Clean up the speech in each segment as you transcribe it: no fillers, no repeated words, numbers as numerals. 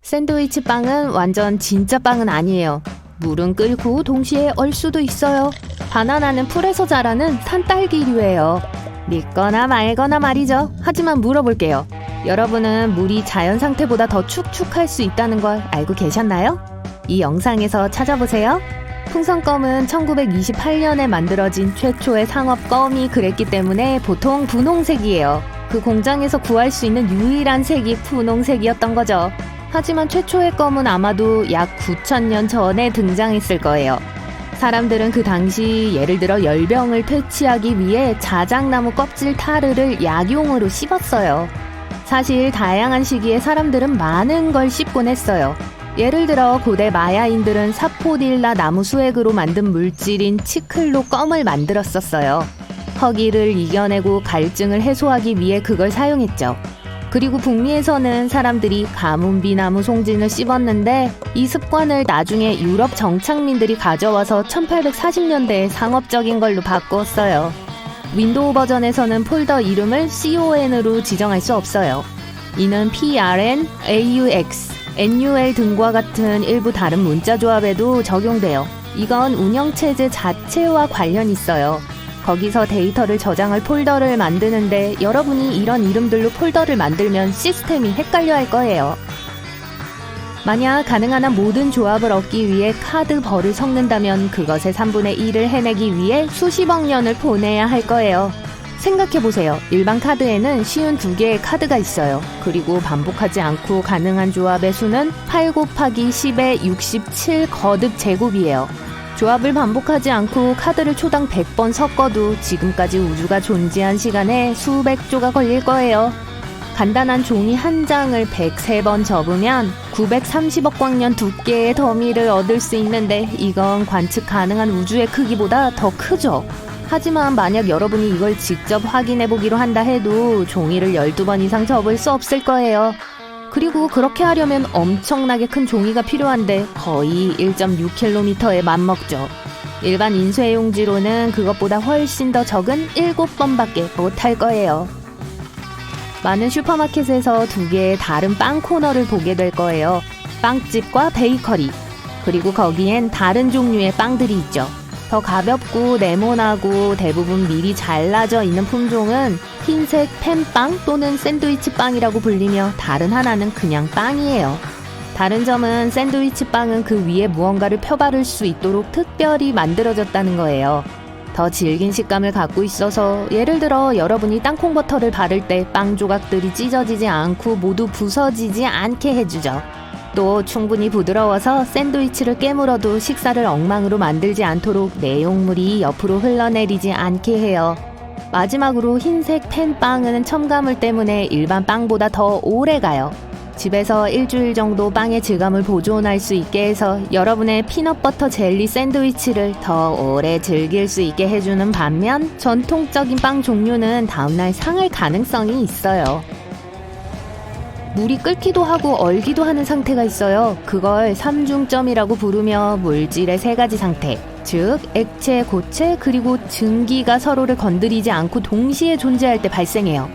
샌드위치 빵은 완전 진짜 빵은 아니에요. 물은 끓고 동시에 얼 수도 있어요. 바나나는 풀에서 자라는 산딸기류예요. 믿거나 말거나 말이죠. 하지만 물어볼게요. 여러분은 물이 자연 상태보다 더 축축할 수 있다는 걸 알고 계셨나요? 이 영상에서 찾아보세요. 풍선껌은 1928년에 만들어진 최초의 상업 껌이 그랬기 때문에 보통 분홍색이에요. 그 공장에서 구할 수 있는 유일한 색이 분홍색이었던 거죠. 하지만 최초의 껌은 아마도 약 9,000년 전에 등장했을 거예요. 사람들은 그 당시 예를 들어 열병을 퇴치하기 위해 자작나무 껍질 타르를 약용으로 씹었어요. 사실 다양한 시기에 사람들은 많은 걸 씹곤 했어요. 예를 들어 고대 마야인들은 사포닐라 나무 수액으로 만든 물질인 치클로 껌을 만들었었어요. 허기를 이겨내고 갈증을 해소하기 위해 그걸 사용했죠. 그리고 북미에서는 사람들이 가뭄비나무 송진을 씹었는데 이 습관을 나중에 유럽 정착민들이 가져와서 1840년대에 상업적인 걸로 바꿨어요. 윈도우 버전에서는 폴더 이름을 CON으로 지정할 수 없어요. 이는 PRN, AUX, NUL 등과 같은 일부 다른 문자 조합에도 적용돼요. 이건 운영체제 자체와 관련이 있어요. 거기서 데이터를 저장할 폴더를 만드는데 여러분이 이런 이름들로 폴더를 만들면 시스템이 헷갈려 할 거예요. 만약 가능한 한 모든 조합을 얻기 위해 카드 벌을 섞는다면 그것의 3분의 1을 해내기 위해 수십억 년을 보내야 할 거예요. 생각해보세요. 일반 카드에는 쉬운 2개의 카드가 있어요. 그리고 반복하지 않고 가능한 조합의 수는 8 곱하기 10의 67 거듭 제곱이에요. 조합을 반복하지 않고 카드를 초당 100번 섞어도 지금까지 우주가 존재한 시간에 수백 조가 걸릴 거예요. 간단한 종이 한 장을 103번 접으면 930억 광년 두께의 더미를 얻을 수 있는데 이건 관측 가능한 우주의 크기보다 더 크죠. 하지만 만약 여러분이 이걸 직접 확인해보기로 한다 해도 종이를 12번 이상 접을 수 없을 거예요. 그리고 그렇게 하려면 엄청나게 큰 종이가 필요한데 거의 1.6km에 맞먹죠. 일반 인쇄용지로는 그것보다 훨씬 더 적은 7번밖에 못할 거예요. 많은 슈퍼마켓에서 2개의 다른 빵 코너를 보게 될 거예요. 빵집과 베이커리. 그리고 거기엔 다른 종류의 빵들이 있죠. 더 가볍고 네모나고 대부분 미리 잘라져 있는 품종은 흰색 펜빵 또는 샌드위치 빵이라고 불리며 다른 하나는 그냥 빵이에요. 다른 점은 샌드위치 빵은 그 위에 무언가를 펴바를 수 있도록 특별히 만들어졌다는 거예요. 더 질긴 식감을 갖고 있어서 예를 들어 여러분이 땅콩버터를 바를 때 빵 조각들이 찢어지지 않고 모두 부서지지 않게 해주죠. 또 충분히 부드러워서 샌드위치를 깨물어도 식사를 엉망으로 만들지 않도록 내용물이 옆으로 흘러내리지 않게 해요. 마지막으로 흰색 펜빵은 첨가물 때문에 일반 빵보다 더 오래 가요. 집에서 일주일 정도 빵의 질감을 보존할 수 있게 해서 여러분의 피넛버터 젤리 샌드위치를 더 오래 즐길 수 있게 해주는 반면 전통적인 빵 종류는 다음날 상할 가능성이 있어요. 물이 끓기도 하고 얼기도 하는 상태가 있어요. 그걸 삼중점이라고 부르며 물질의 3가지 상태, 즉 액체, 고체, 그리고 증기가 서로를 건드리지 않고 동시에 존재할 때 발생해요.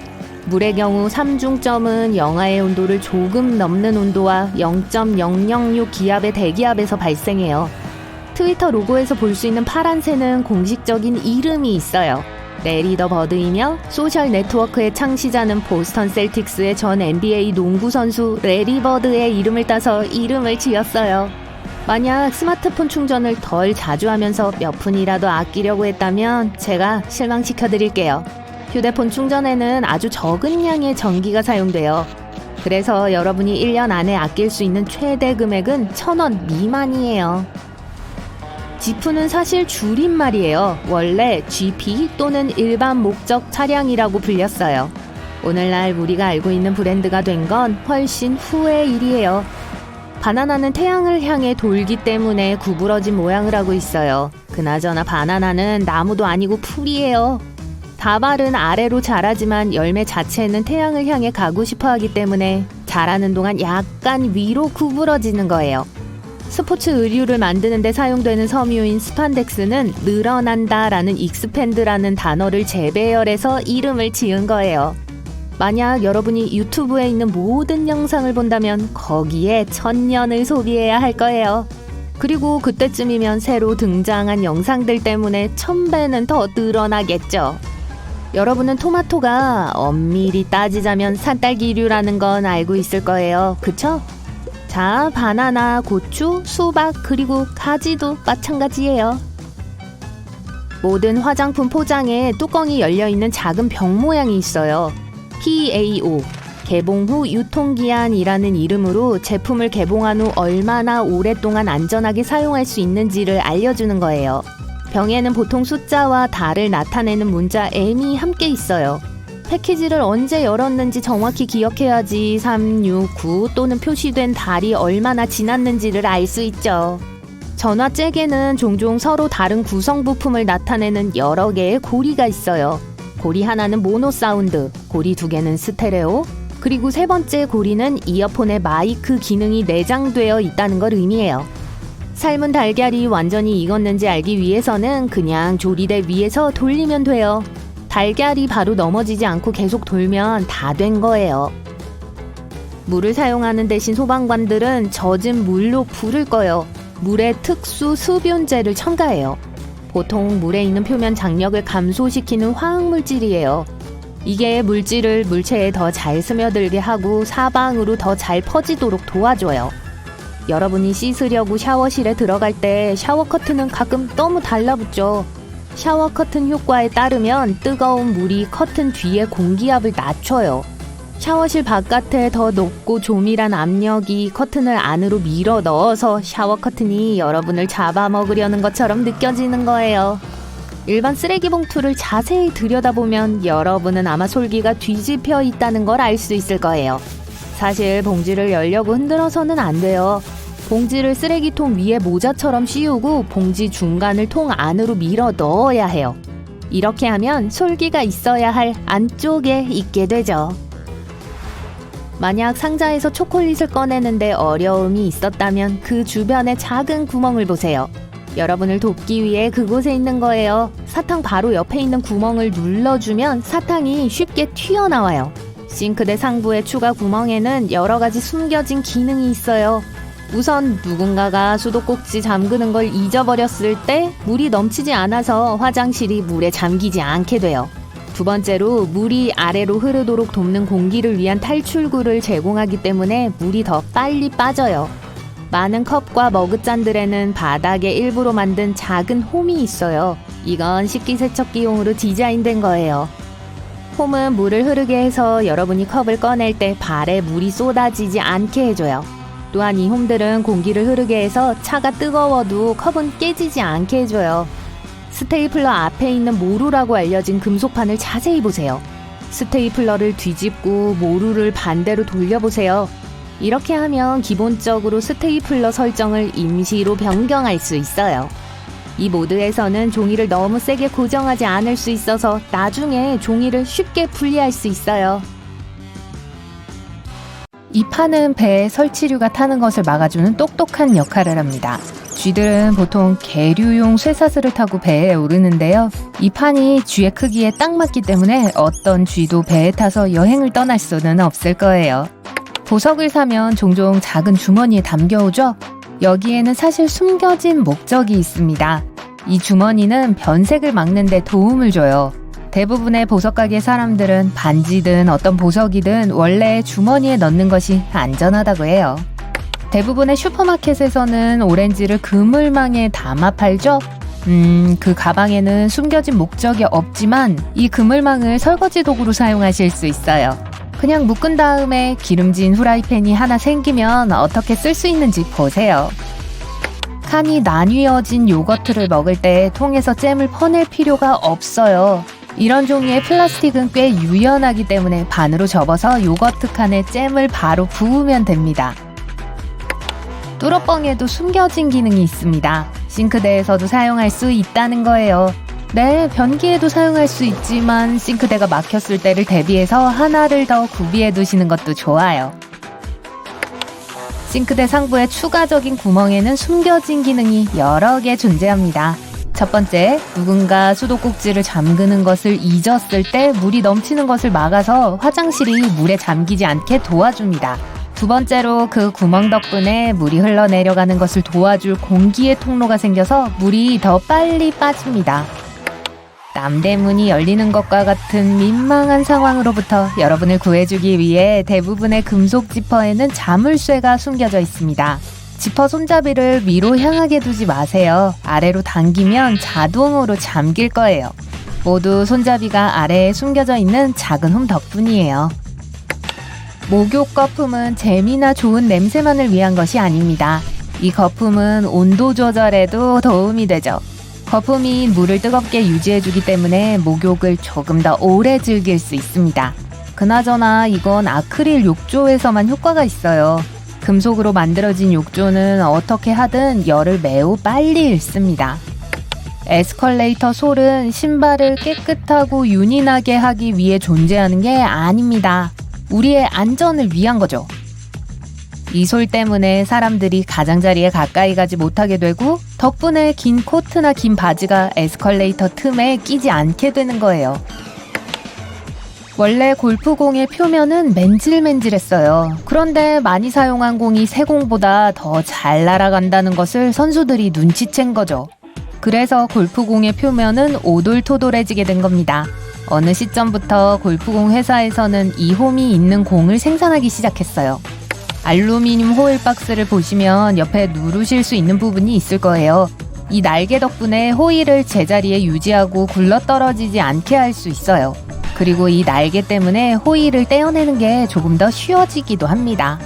물의 경우 삼중점은 영하의 온도를 조금 넘는 온도와 0.006 기압의 대기압에서 발생해요. 트위터 로고에서 볼 수 있는 파란 새는 공식적인 이름이 있어요. 레리 더 버드이며 소셜 네트워크의 창시자는 보스턴 셀틱스의 전 NBA 농구 선수 레리 버드의 이름을 따서 이름을 지었어요. 만약 스마트폰 충전을 덜 자주 하면서 몇 푼이라도 아끼려고 했다면 제가 실망시켜드릴게요. 휴대폰 충전에는 아주 적은 양의 전기가 사용돼요. 그래서 여러분이 1년 안에 아낄 수 있는 최대 금액은 1,000원 미만이에요. 지프는 사실 줄임말이에요. 원래 GP 또는 일반 목적 차량이라고 불렸어요. 오늘날 우리가 알고 있는 브랜드가 된 건 훨씬 후의 일이에요. 바나나는 태양을 향해 돌기 때문에 구부러진 모양을 하고 있어요. 그나저나 바나나는 나무도 아니고 풀이에요. 다발은 아래로 자라지만 열매 자체는 태양을 향해 가고 싶어 하기 때문에 자라는 동안 약간 위로 구부러지는 거예요. 스포츠 의류를 만드는 데 사용되는 섬유인 스판덱스는 늘어난다라는 익스팬드라는 단어를 재배열해서 이름을 지은 거예요. 만약 여러분이 유튜브에 있는 모든 영상을 본다면 거기에 1000년을 소비해야 할 거예요. 그리고 그때쯤이면 새로 등장한 영상들 때문에 1000배는 더 늘어나겠죠. 여러분은 토마토가 엄밀히 따지자면 산딸기류라는 건 알고 있을 거예요. 그쵸? 자, 바나나, 고추, 수박, 그리고 가지도 마찬가지예요. 모든 화장품 포장에 뚜껑이 열려있는 작은 병 모양이 있어요. PAO, 개봉 후 유통기한이라는 이름으로 제품을 개봉한 후 얼마나 오랫동안 안전하게 사용할 수 있는지를 알려주는 거예요. 병에는 보통 숫자와 달을 나타내는 문자 M이 함께 있어요. 패키지를 언제 열었는지 정확히 기억해야지 3, 6, 9 또는 표시된 달이 얼마나 지났는지를 알 수 있죠. 전화잭에는 종종 서로 다른 구성 부품을 나타내는 여러 개의 고리가 있어요. 고리 하나는 모노 사운드, 고리 2개는 스테레오, 그리고 세 번째 고리는 이어폰에 마이크 기능이 내장되어 있다는 걸 의미해요. 삶은 달걀이 완전히 익었는지 알기 위해서는 그냥 조리대 위에서 돌리면 돼요. 달걀이 바로 넘어지지 않고 계속 돌면 다 된 거예요. 물을 사용하는 대신 소방관들은 젖은 물로 불을 꺼요. 물에 특수 습연제를 첨가해요. 보통 물에 있는 표면 장력을 감소시키는 화학물질이에요. 이게 물질을 물체에 더 잘 스며들게 하고 사방으로 더 잘 퍼지도록 도와줘요. 여러분이 씻으려고 샤워실에 들어갈 때 샤워 커튼은 가끔 너무 달라붙죠. 샤워 커튼 효과에 따르면 뜨거운 물이 커튼 뒤에 공기압을 낮춰요. 샤워실 바깥에 더 높고 조밀한 압력이 커튼을 안으로 밀어 넣어서 샤워 커튼이 여러분을 잡아먹으려는 것처럼 느껴지는 거예요. 일반 쓰레기 봉투를 자세히 들여다보면 여러분은 아마 솔기가 뒤집혀 있다는 걸 알 수 있을 거예요. 사실 봉지를 열려고 흔들어서는 안 돼요. 봉지를 쓰레기통 위에 모자처럼 씌우고 봉지 중간을 통 안으로 밀어 넣어야 해요. 이렇게 하면 솔기가 있어야 할 안쪽에 있게 되죠. 만약 상자에서 초콜릿을 꺼내는데 어려움이 있었다면 그 주변에 작은 구멍을 보세요. 여러분을 돕기 위해 그곳에 있는 거예요. 사탕 바로 옆에 있는 구멍을 눌러주면 사탕이 쉽게 튀어나와요. 싱크대 상부의 추가 구멍에는 여러 가지 숨겨진 기능이 있어요. 우선 누군가가 수도꼭지 잠그는 걸 잊어버렸을 때 물이 넘치지 않아서 화장실이 물에 잠기지 않게 돼요. 두 번째로 물이 아래로 흐르도록 돕는 공기를 위한 탈출구를 제공하기 때문에 물이 더 빨리 빠져요. 많은 컵과 머그잔들에는 바닥에 일부러 만든 작은 홈이 있어요. 이건 식기세척기용으로 디자인된 거예요. 홈은 물을 흐르게 해서 여러분이 컵을 꺼낼 때 발에 물이 쏟아지지 않게 해줘요. 또한 이 홈들은 공기를 흐르게 해서 차가 뜨거워도 컵은 깨지지 않게 해줘요. 스테이플러 앞에 있는 모루라고 알려진 금속판을 자세히 보세요. 스테이플러를 뒤집고 모루를 반대로 돌려보세요. 이렇게 하면 기본적으로 스테이플러 설정을 임시로 변경할 수 있어요. 이 모드에서는 종이를 너무 세게 고정하지 않을 수 있어서 나중에 종이를 쉽게 분리할 수 있어요. 이 판은 배에 설치류가 타는 것을 막아주는 똑똑한 역할을 합니다. 쥐들은 보통 계류용 쇠사슬을 타고 배에 오르는데요. 이 판이 쥐의 크기에 딱 맞기 때문에 어떤 쥐도 배에 타서 여행을 떠날 수는 없을 거예요. 보석을 사면 종종 작은 주머니에 담겨오죠? 여기에는 사실 숨겨진 목적이 있습니다. 이 주머니는 변색을 막는 데 도움을 줘요. 대부분의 보석가게 사람들은 반지든 어떤 보석이든 원래 주머니에 넣는 것이 안전하다고 해요. 대부분의 슈퍼마켓에서는 오렌지를 그물망에 담아 팔죠? 그 가방에는 숨겨진 목적이 없지만 이 그물망을 설거지 도구로 사용하실 수 있어요. 그냥 묶은 다음에 기름진 후라이팬이 하나 생기면 어떻게 쓸 수 있는지 보세요. 칸이 나뉘어진 요거트를 먹을 때 통에서 잼을 퍼낼 필요가 없어요. 이런 종류의 플라스틱은 꽤 유연하기 때문에 반으로 접어서 요거트 칸에 잼을 바로 부으면 됩니다. 뚜러뻥에도 숨겨진 기능이 있습니다. 싱크대에서도 사용할 수 있다는 거예요. 네, 변기에도 사용할 수 있지만 싱크대가 막혔을 때를 대비해서 하나를 더 구비해 두시는 것도 좋아요. 싱크대 상부의 추가적인 구멍에는 숨겨진 기능이 여러 개 존재합니다. 첫 번째, 누군가 수도꼭지를 잠그는 것을 잊었을 때 물이 넘치는 것을 막아서 화장실이 물에 잠기지 않게 도와줍니다. 두 번째로 그 구멍 덕분에 물이 흘러내려가는 것을 도와줄 공기의 통로가 생겨서 물이 더 빨리 빠집니다. 남대문이 열리는 것과 같은 민망한 상황으로부터 여러분을 구해주기 위해 대부분의 금속 지퍼에는 자물쇠가 숨겨져 있습니다. 지퍼 손잡이를 위로 향하게 두지 마세요. 아래로 당기면 자동으로 잠길 거예요. 모두 손잡이가 아래에 숨겨져 있는 작은 홈 덕분이에요. 목욕 거품은 재미나 좋은 냄새만을 위한 것이 아닙니다. 이 거품은 온도 조절에도 도움이 되죠. 거품이 물을 뜨겁게 유지해주기 때문에 목욕을 조금 더 오래 즐길 수 있습니다. 그나저나 이건 아크릴 욕조에서만 효과가 있어요. 금속으로 만들어진 욕조는 어떻게 하든 열을 매우 빨리 잃습니다. 에스컬레이터 솔은 신발을 깨끗하고 윤이 나게 하기 위해 존재하는 게 아닙니다. 우리의 안전을 위한 거죠. 이 솔 때문에 사람들이 가장자리에 가까이 가지 못하게 되고 덕분에 긴 코트나 긴 바지가 에스컬레이터 틈에 끼지 않게 되는 거예요. 원래 골프공의 표면은 맨질맨질했어요. 그런데 많이 사용한 공이 새 공보다 더 잘 날아간다는 것을 선수들이 눈치챈 거죠. 그래서 골프공의 표면은 오돌토돌해지게 된 겁니다. 어느 시점부터 골프공 회사에서는 이 홈이 있는 공을 생산하기 시작했어요. 알루미늄 호일 박스를 보시면 옆에 누르실 수 있는 부분이 있을 거예요. 이 날개 덕분에 호일을 제자리에 유지하고 굴러떨어지지 않게 할 수 있어요. 그리고 이 날개 때문에 호일을 떼어내는 게 조금 더 쉬워지기도 합니다.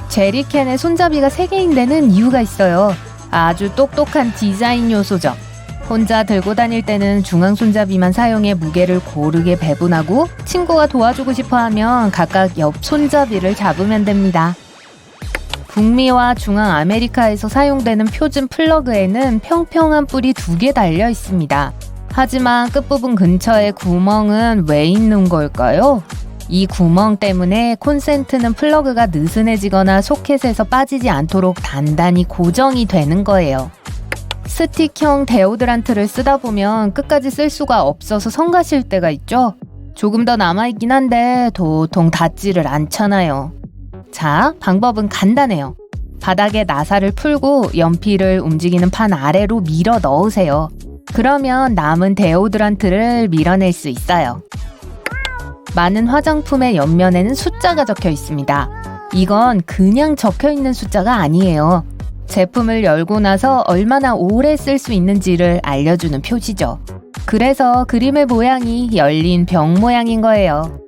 제리캔의 손잡이가 3개인 데는 이유가 있어요. 아주 똑똑한 디자인 요소죠. 혼자 들고 다닐 때는 중앙 손잡이만 사용해 무게를 고르게 배분하고 친구가 도와주고 싶어하면 각각 옆 손잡이를 잡으면 됩니다. 북미와 중앙 아메리카에서 사용되는 표준 플러그에는 평평한 뿔이 2개 달려 있습니다. 하지만 끝부분 근처에 구멍은 왜 있는 걸까요? 이 구멍 때문에 콘센트는 플러그가 느슨해지거나 소켓에서 빠지지 않도록 단단히 고정이 되는 거예요. 스틱형 데오드란트를 쓰다 보면 끝까지 쓸 수가 없어서 성가실 때가 있죠? 조금 더 남아있긴 한데 도통 닿지를 않잖아요. 자, 방법은 간단해요. 바닥에 나사를 풀고 연필을 움직이는 판 아래로 밀어 넣으세요. 그러면 남은 데오드란트를 밀어낼 수 있어요. 많은 화장품의 옆면에는 숫자가 적혀 있습니다. 이건 그냥 적혀 있는 숫자가 아니에요. 제품을 열고 나서 얼마나 오래 쓸 수 있는지를 알려주는 표시죠. 그래서 그림의 모양이 열린 병 모양인 거예요.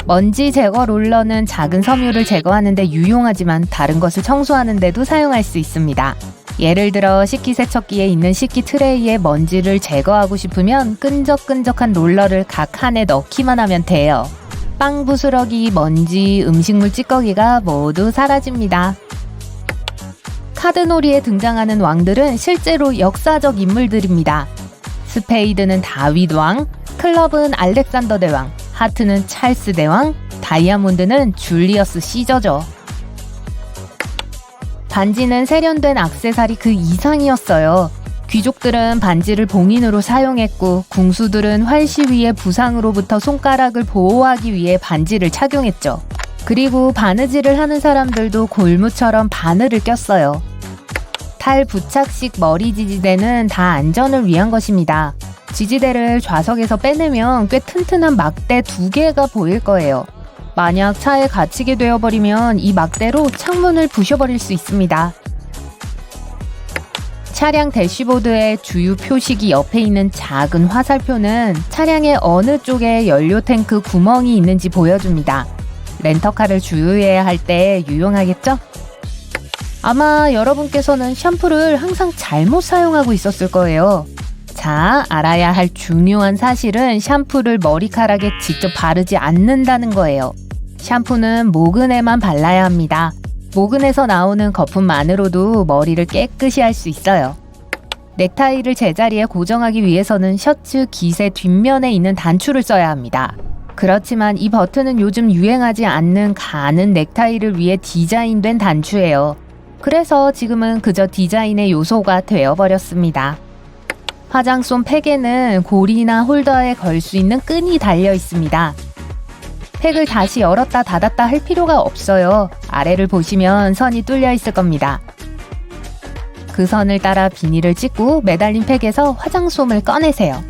먼지 제거 롤러는 작은 섬유를 제거하는 데 유용하지만 다른 것을 청소하는 데도 사용할 수 있습니다. 예를 들어 식기세척기에 있는 식기 트레이에 먼지를 제거하고 싶으면 끈적끈적한 롤러를 각 칸에 넣기만 하면 돼요. 빵 부스러기, 먼지, 음식물 찌꺼기가 모두 사라집니다. 카드놀이에 등장하는 왕들은 실제로 역사적 인물들입니다. 스페이드는 다윗 왕, 클럽은 알렉산더 대왕, 하트는 찰스 대왕, 다이아몬드는 줄리어스 시저죠. 반지는 세련된 액세서리 그 이상이었어요. 귀족들은 반지를 봉인으로 사용했고 궁수들은 활시 위의 부상으로부터 손가락을 보호하기 위해 반지를 착용했죠. 그리고 바느질을 하는 사람들도 골무처럼 바늘을 꼈어요. 탈 부착식 머리 지지대는 다 안전을 위한 것입니다. 지지대를 좌석에서 빼내면 꽤 튼튼한 막대 2개가 보일 거예요. 만약 차에 갇히게 되어버리면 이 막대로 창문을 부셔버릴 수 있습니다. 차량 대시보드의 주유 표식이 옆에 있는 작은 화살표는 차량의 어느 쪽에 연료 탱크 구멍이 있는지 보여줍니다. 렌터카를 주유해야 할 때 유용하겠죠? 아마 여러분께서는 샴푸를 항상 잘못 사용하고 있었을 거예요. 자, 알아야 할 중요한 사실은 샴푸를 머리카락에 직접 바르지 않는다는 거예요. 샴푸는 모근에만 발라야 합니다. 모근에서 나오는 거품만으로도 머리를 깨끗이 할 수 있어요. 넥타이를 제자리에 고정하기 위해서는 셔츠 깃의 뒷면에 있는 단추를 써야 합니다. 그렇지만 이 버튼은 요즘 유행하지 않는 가는 넥타이를 위해 디자인된 단추예요. 그래서 지금은 그저 디자인의 요소가 되어버렸습니다. 화장솜 팩에는 고리나 홀더에 걸 수 있는 끈이 달려 있습니다. 팩을 다시 열었다 닫았다 할 필요가 없어요. 아래를 보시면 선이 뚫려 있을 겁니다. 그 선을 따라 비닐을 찢고 매달린 팩에서 화장솜을 꺼내세요.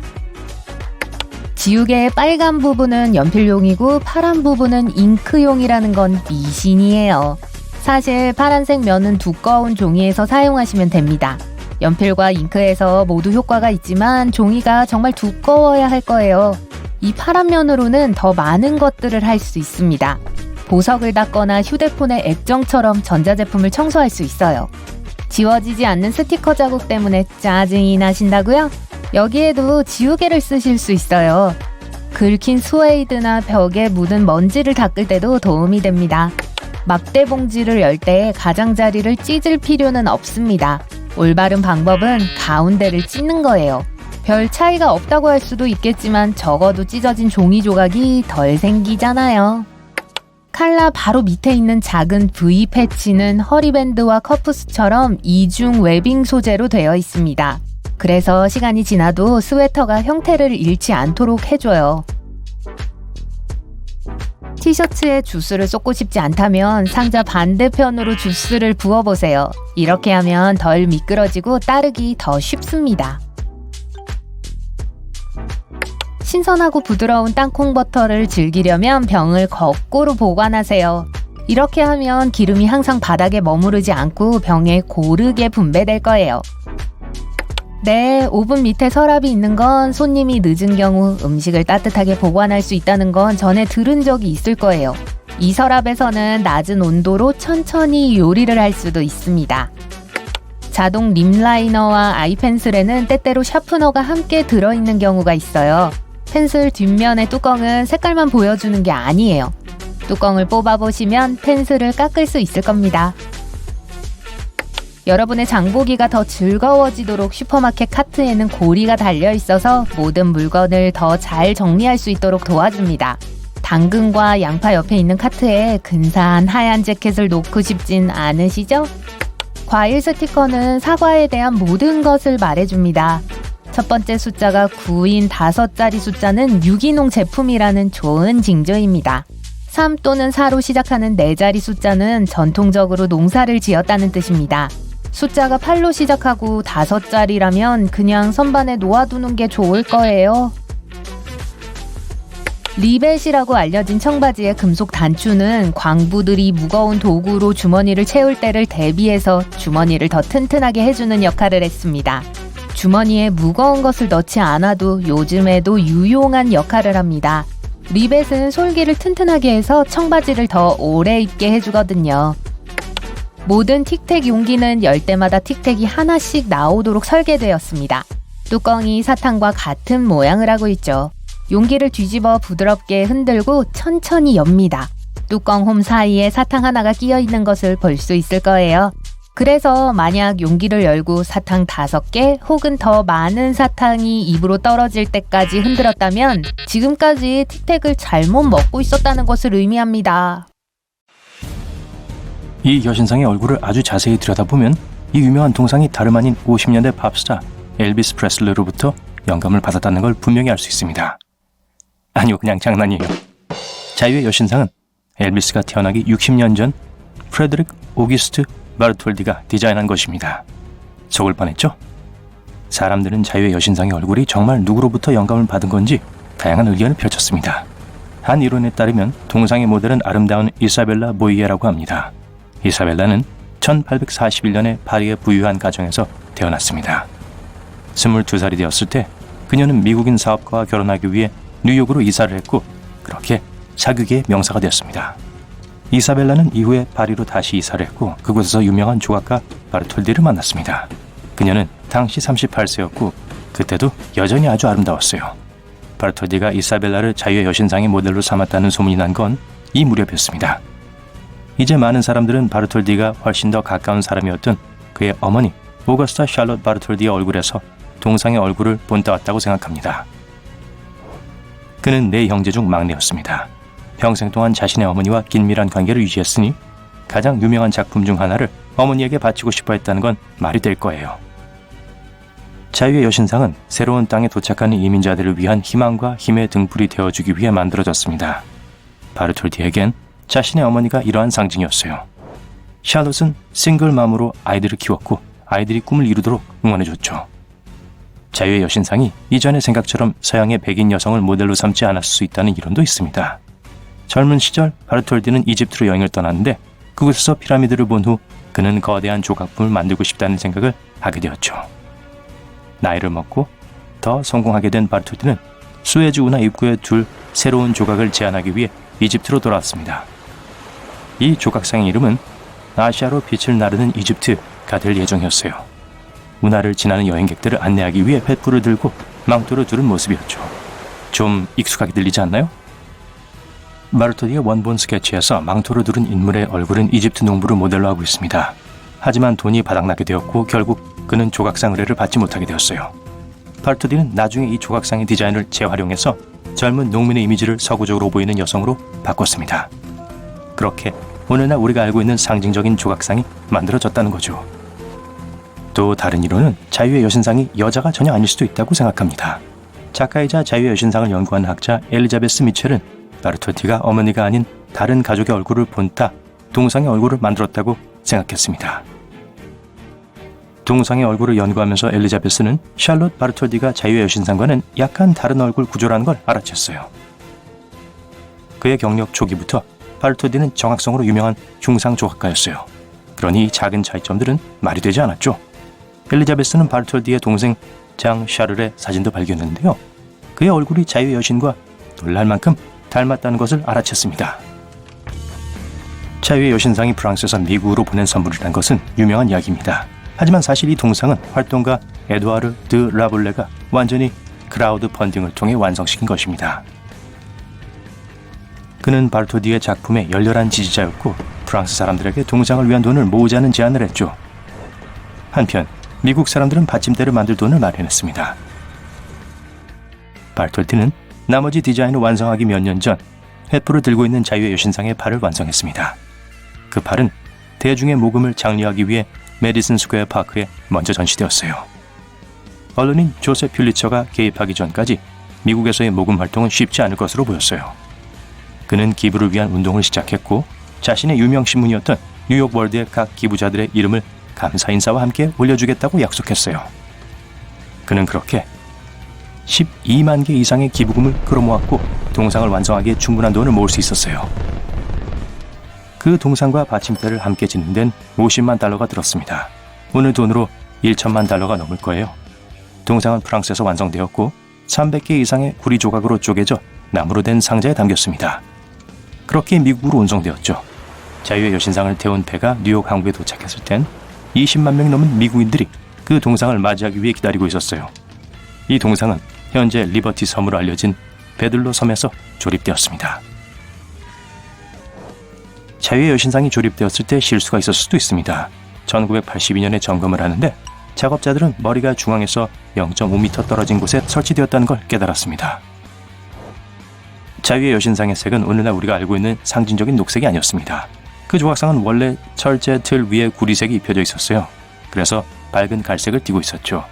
지우개의 빨간 부분은 연필용이고 파란 부분은 잉크용이라는 건 미신이에요. 사실 파란색 면은 두꺼운 종이에서 사용하시면 됩니다. 연필과 잉크에서 모두 효과가 있지만 종이가 정말 두꺼워야 할 거예요. 이 파란 면으로는 더 많은 것들을 할 수 있습니다. 보석을 닦거나 휴대폰의 액정처럼 전자제품을 청소할 수 있어요. 지워지지 않는 스티커 자국 때문에 짜증이 나신다고요? 여기에도 지우개를 쓰실 수 있어요. 긁힌 스웨이드나 벽에 묻은 먼지를 닦을 때도 도움이 됩니다. 막대 봉지를 열 때 가장자리를 찢을 필요는 없습니다. 올바른 방법은 가운데를 찢는 거예요. 별 차이가 없다고 할 수도 있겠지만 적어도 찢어진 종이 조각이 덜 생기잖아요. 칼라 바로 밑에 있는 작은 V 패치는 허리밴드와 커프스처럼 이중 웨빙 소재로 되어 있습니다. 그래서 시간이 지나도 스웨터가 형태를 잃지 않도록 해줘요. 티셔츠에 주스를 쏟고 싶지 않다면 상자 반대편으로 주스를 부어보세요. 이렇게 하면 덜 미끄러지고 따르기 더 쉽습니다. 신선하고 부드러운 땅콩 버터를 즐기려면 병을 거꾸로 보관하세요. 이렇게 하면 기름이 항상 바닥에 머무르지 않고 병에 고르게 분배될 거예요. 네, 오븐 밑에 서랍이 있는 건 손님이 늦은 경우 음식을 따뜻하게 보관할 수 있다는 건 전에 들은 적이 있을 거예요. 이 서랍에서는 낮은 온도로 천천히 요리를 할 수도 있습니다. 자동 립 라이너와 아이 펜슬에는 때때로 샤프너가 함께 들어있는 경우가 있어요. 펜슬 뒷면의 뚜껑은 색깔만 보여주는 게 아니에요. 뚜껑을 뽑아보시면 펜슬을 깎을 수 있을 겁니다. 여러분의 장보기가 더 즐거워지도록 슈퍼마켓 카트에는 고리가 달려있어서 모든 물건을 더 잘 정리할 수 있도록 도와줍니다. 당근과 양파 옆에 있는 카트에 근사한 하얀 재킷을 놓고 싶진 않으시죠? 과일 스티커는 사과에 대한 모든 것을 말해줍니다. 첫 번째 숫자가 9인 5자리 숫자는 유기농 제품이라는 좋은 징조입니다. 3 또는 4로 시작하는 4자리 숫자는 전통적으로 농사를 지었다는 뜻입니다. 숫자가 8로 시작하고 5자리라면 그냥 선반에 놓아두는 게 좋을 거예요. 리벳이라고 알려진 청바지의 금속 단추는 광부들이 무거운 도구로 주머니를 채울 때를 대비해서 주머니를 더 튼튼하게 해주는 역할을 했습니다. 주머니에 무거운 것을 넣지 않아도 요즘에도 유용한 역할을 합니다. 리벳은 솔기를 튼튼하게 해서 청바지를 더 오래 입게 해주거든요. 모든 틱택 용기는 열 때마다 틱택이 하나씩 나오도록 설계되었습니다. 뚜껑이 사탕과 같은 모양을 하고 있죠. 용기를 뒤집어 부드럽게 흔들고 천천히 엽니다. 뚜껑 홈 사이에 사탕 하나가 끼어 있는 것을 볼 수 있을 거예요. 그래서 만약 용기를 열고 사탕 5개 혹은 더 많은 사탕이 입으로 떨어질 때까지 흔들었다면 지금까지 틱택을 잘못 먹고 있었다는 것을 의미합니다. 이 여신상의 얼굴을 아주 자세히 들여다보면 이 유명한 동상이 다름 아닌 50년대 팝스타 엘비스 프레슬리로부터 영감을 받았다는 걸 분명히 알 수 있습니다. 아니요, 그냥 장난이에요. 자유의 여신상은 엘비스가 태어나기 60년 전 프레드릭 오기스트 바르톨디가 디자인한 것입니다. 속을 뻔했죠? 사람들은 자유의 여신상의 얼굴이 정말 누구로부터 영감을 받은 건지 다양한 의견을 펼쳤습니다. 한 이론에 따르면 동상의 모델은 아름다운 이사벨라 보이에라고 합니다. 이사벨라는 1841년에 파리의 부유한 가정에서 태어났습니다. 22살이 되었을 때 그녀는 미국인 사업가와 결혼하기 위해 뉴욕으로 이사를 했고 그렇게 사극의 명사가 되었습니다. 이사벨라는 이후에 파리로 다시 이사를 했고 그곳에서 유명한 조각가 바르톨디를 만났습니다. 그녀는 당시 38세였고 그때도 여전히 아주 아름다웠어요. 바르톨디가 이사벨라를 자유의 여신상의 모델로 삼았다는 소문이 난 건 이 무렵이었습니다. 이제 많은 사람들은 바르톨디가 훨씬 더 가까운 사람이었던 그의 어머니 오거스타 샬롯 바르톨디의 얼굴에서 동상의 얼굴을 본따왔다고 생각합니다. 그는 4형제 중 막내였습니다. 평생 동안 자신의 어머니와 긴밀한 관계를 유지했으니 가장 유명한 작품 중 하나를 어머니에게 바치고 싶어 했다는 건 말이 될 거예요. 자유의 여신상은 새로운 땅에 도착하는 이민자들을 위한 희망과 힘의 등불이 되어주기 위해 만들어졌습니다. 바르톨디에겐 자신의 어머니가 이러한 상징이었어요. 샬롯은 싱글맘으로 아이들을 키웠고 아이들이 꿈을 이루도록 응원해줬죠. 자유의 여신상이 이전의 생각처럼 서양의 백인 여성을 모델로 삼지 않았을 수 있다는 이론도 있습니다. 젊은 시절 바르톨디는 이집트로 여행을 떠났는데 그곳에서 피라미드를 본 후 그는 거대한 조각품을 만들고 싶다는 생각을 하게 되었죠. 나이를 먹고 더 성공하게 된 바르톨디는 수에즈 운하 입구에 둘 새로운 조각을 제안하기 위해 이집트로 돌아왔습니다. 이 조각상의 이름은 아시아로 빛을 나르는 이집트가 될 예정이었어요. 운하를 지나는 여행객들을 안내하기 위해 횃불을 들고 망토를 두른 모습이었죠. 좀 익숙하게 들리지 않나요? 바르톨디의 원본 스케치에서 망토를 두른 인물의 얼굴은 이집트 농부를 모델로 하고 있습니다. 하지만 돈이 바닥나게 되었고 결국 그는 조각상 의뢰를 받지 못하게 되었어요. 바르톨디는 나중에 이 조각상의 디자인을 재활용해서 젊은 농민의 이미지를 서구적으로 보이는 여성으로 바꿨습니다. 그렇게 오늘날 우리가 알고 있는 상징적인 조각상이 만들어졌다는 거죠. 또 다른 이론은 자유의 여신상이 여자가 전혀 아닐 수도 있다고 생각합니다. 작가이자 자유의 여신상을 연구한 학자 엘리자베스 미첼은 바르톨디가 어머니가 아닌 다른 가족의 얼굴을 본따 동상의 얼굴을 만들었다고 생각했습니다. 동상의 얼굴을 연구하면서 엘리자베스는 샬롯 바르톨디가 자유의 여신상과는 약간 다른 얼굴 구조라는 걸 알아챘어요. 그의 경력 초기부터 바르톨디는 정확성으로 유명한 흉상 조각가였어요. 그러니 작은 차이점들은 말이 되지 않았죠. 엘리자베스는 바르톨디의 동생 장 샤를의 사진도 발견했는데요. 그의 얼굴이 자유의 여신과 놀랄 만큼 닮았다는 것을 알아챘습니다. 자유의 여신상이 프랑스에서 미국으로 보낸 선물이라는 것은 유명한 이야기입니다. 하지만 사실 이 동상은 활동가 에두아르 드 라블레가 완전히 크라우드 펀딩을 통해 완성시킨 것입니다. 그는 바르톨디의 작품에 열렬한 지지자였고 프랑스 사람들에게 동상을 위한 돈을 모으자는 제안을 했죠. 한편 미국 사람들은 받침대를 만들 돈을 마련했습니다. 바르톨디는 나머지 디자인을 완성하기 몇 년 전 횃불을 들고 있는 자유의 여신상의 팔을 완성했습니다. 그 팔은 대중의 모금을 장려하기 위해 메디슨 스퀘어 파크에 먼저 전시되었어요. 언론인 조셉 퓰리처가 개입하기 전까지 미국에서의 모금 활동은 쉽지 않을 것으로 보였어요. 그는 기부를 위한 운동을 시작했고 자신의 유명 신문이었던 뉴욕 월드의 각 기부자들의 이름을 감사 인사와 함께 올려주겠다고 약속했어요. 그는 그렇게 12만 개 이상의 기부금을 끌어모았고 동상을 완성하기에 충분한 돈을 모을 수 있었어요. 그 동상과 받침대를 함께 짓는 데는 50만 달러가 들었습니다. 오늘 돈으로 1천만 달러가 넘을 거예요. 동상은 프랑스에서 완성되었고 300개 이상의 구리 조각으로 쪼개져 나무로 된 상자에 담겼습니다. 그렇게 미국으로 운송되었죠. 자유의 여신상을 태운 배가 뉴욕 항구에 도착했을 땐 20만 명이 넘는 미국인들이 그 동상을 맞이하기 위해 기다리고 있었어요. 이 동상은 현재 리버티 섬으로 알려진 베들로 섬에서 조립되었습니다. 자유의 여신상이 조립되었을 때 실수가 있었을 수도 있습니다. 1982년에 점검을 하는데 작업자들은 머리가 중앙에서 0.5m 떨어진 곳에 설치되었다는 걸 깨달았습니다. 자유의 여신상의 색은 오늘날 우리가 알고 있는 상징적인 녹색이 아니었습니다. 그 조각상은 원래 철제 틀 위에 구리색이 입혀져 있었어요. 그래서 밝은 갈색을 띠고 있었죠.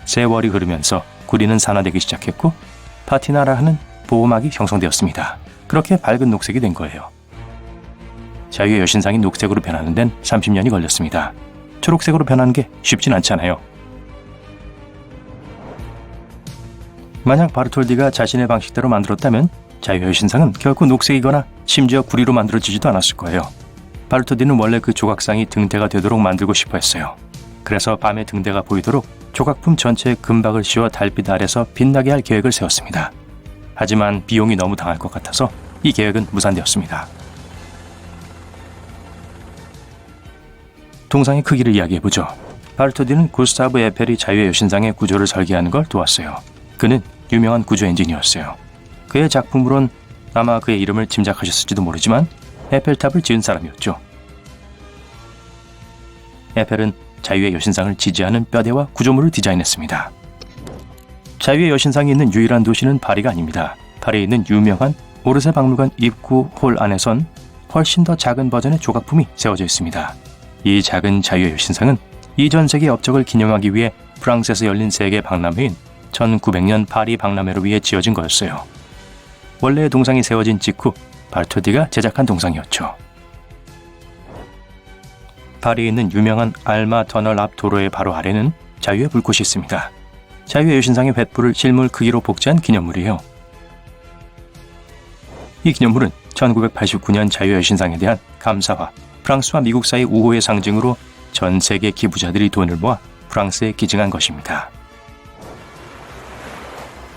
세월이 흐르면서 구리는 산화되기 시작했고 파티나라 하는 보호막이 형성되었습니다. 그렇게 밝은 녹색이 된 거예요. 자유의 여신상이 녹색으로 변하는 데는 30년이 걸렸습니다. 초록색으로 변하는 게 쉽진 않잖아요. 만약 바르톨디가 자신의 방식대로 만들었다면 자유의 여신상은 결코 녹색이거나 심지어 구리로 만들어지지도 않았을 거예요. 바르톨디는 원래 그 조각상이 등대가 되도록 만들고 싶어 했어요. 그래서 밤에 등대가 보이도록 조각품 전체에 금박을 씌워 달빛 아래서 빛나게 할 계획을 세웠습니다. 하지만 비용이 너무 당할 것 같아서 이 계획은 무산되었습니다. 동상의 크기를 이야기해보죠. 바르톨디는 구스타브 에펠이 자유의 여신상의 구조를 설계하는 걸 도왔어요. 그는 유명한 구조 엔지니어였어요. 그의 작품으론 아마 그의 이름을 짐작하셨을지도 모르지만 에펠탑을 지은 사람이었죠. 에펠은 자유의 여신상을 지지하는 뼈대와 구조물을 디자인했습니다. 자유의 여신상이 있는 유일한 도시는 파리가 아닙니다. 파리에 있는 유명한 오르세 박물관 입구 홀 안에선 훨씬 더 작은 버전의 조각품이 세워져 있습니다. 이 작은 자유의 여신상은 이 전 세계 업적을 기념하기 위해 프랑스에서 열린 세계 박람회인 1900년 파리 박람회를 위해 지어진 거였어요. 원래의 동상이 세워진 직후 발토디가 제작한 동상이었죠. 파리에 있는 유명한 알마 터널 앞 도로의 바로 아래는 자유의 불꽃이 있습니다. 자유의 여신상의 횃불을 실물 크기로 복제한 기념물이에요. 이 기념물은 1989년 자유의 여신상에 대한 감사와 프랑스와 미국 사이 우호의 상징으로 전 세계 기부자들이 돈을 모아 프랑스에 기증한 것입니다.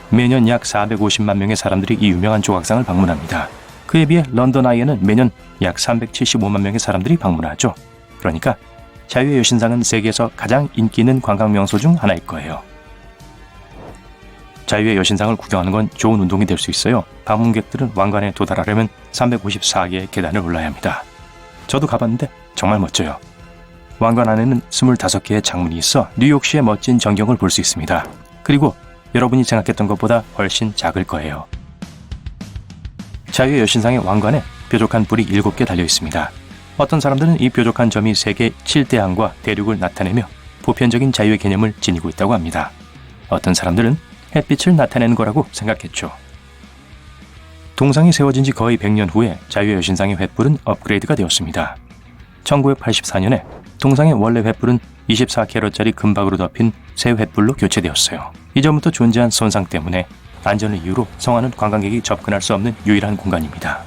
매년 약 450만 명의 사람들이 이 유명한 조각상을 방문합니다. 그에 비해 런던 아이에는 매년 약 375만 명의 사람들이 방문하죠. 그러니까 자유의 여신상은 세계에서 가장 인기 있는 관광 명소 중 하나일 거예요. 자유의 여신상을 구경하는 건 좋은 운동이 될 수 있어요. 방문객들은 왕관에 도달하려면 354개의 계단을 올라야 합니다. 저도 가봤는데 정말 멋져요. 왕관 안에는 25개의 창문이 있어 뉴욕시의 멋진 전경을 볼 수 있습니다. 그리고 여러분이 생각했던 것보다 훨씬 작을 거예요. 자유의 여신상의 왕관에 뾰족한 뿔이 7개 달려 있습니다. 어떤 사람들은 이 뾰족한 점이 세계 7대항과 대륙을 나타내며 보편적인 자유의 개념을 지니고 있다고 합니다. 어떤 사람들은 햇빛을 나타내는 거라고 생각했죠. 동상이 세워진 지 거의 100년 후에 자유의 여신상의 횃불은 업그레이드가 되었습니다. 1984년에 동상의 원래 횃불은 24캐럿짜리 금박으로 덮인 새 횃불로 교체되었어요. 이전부터 존재한 손상 때문에 안전을 이유로 성화는 관광객이 접근할 수 없는 유일한 공간입니다.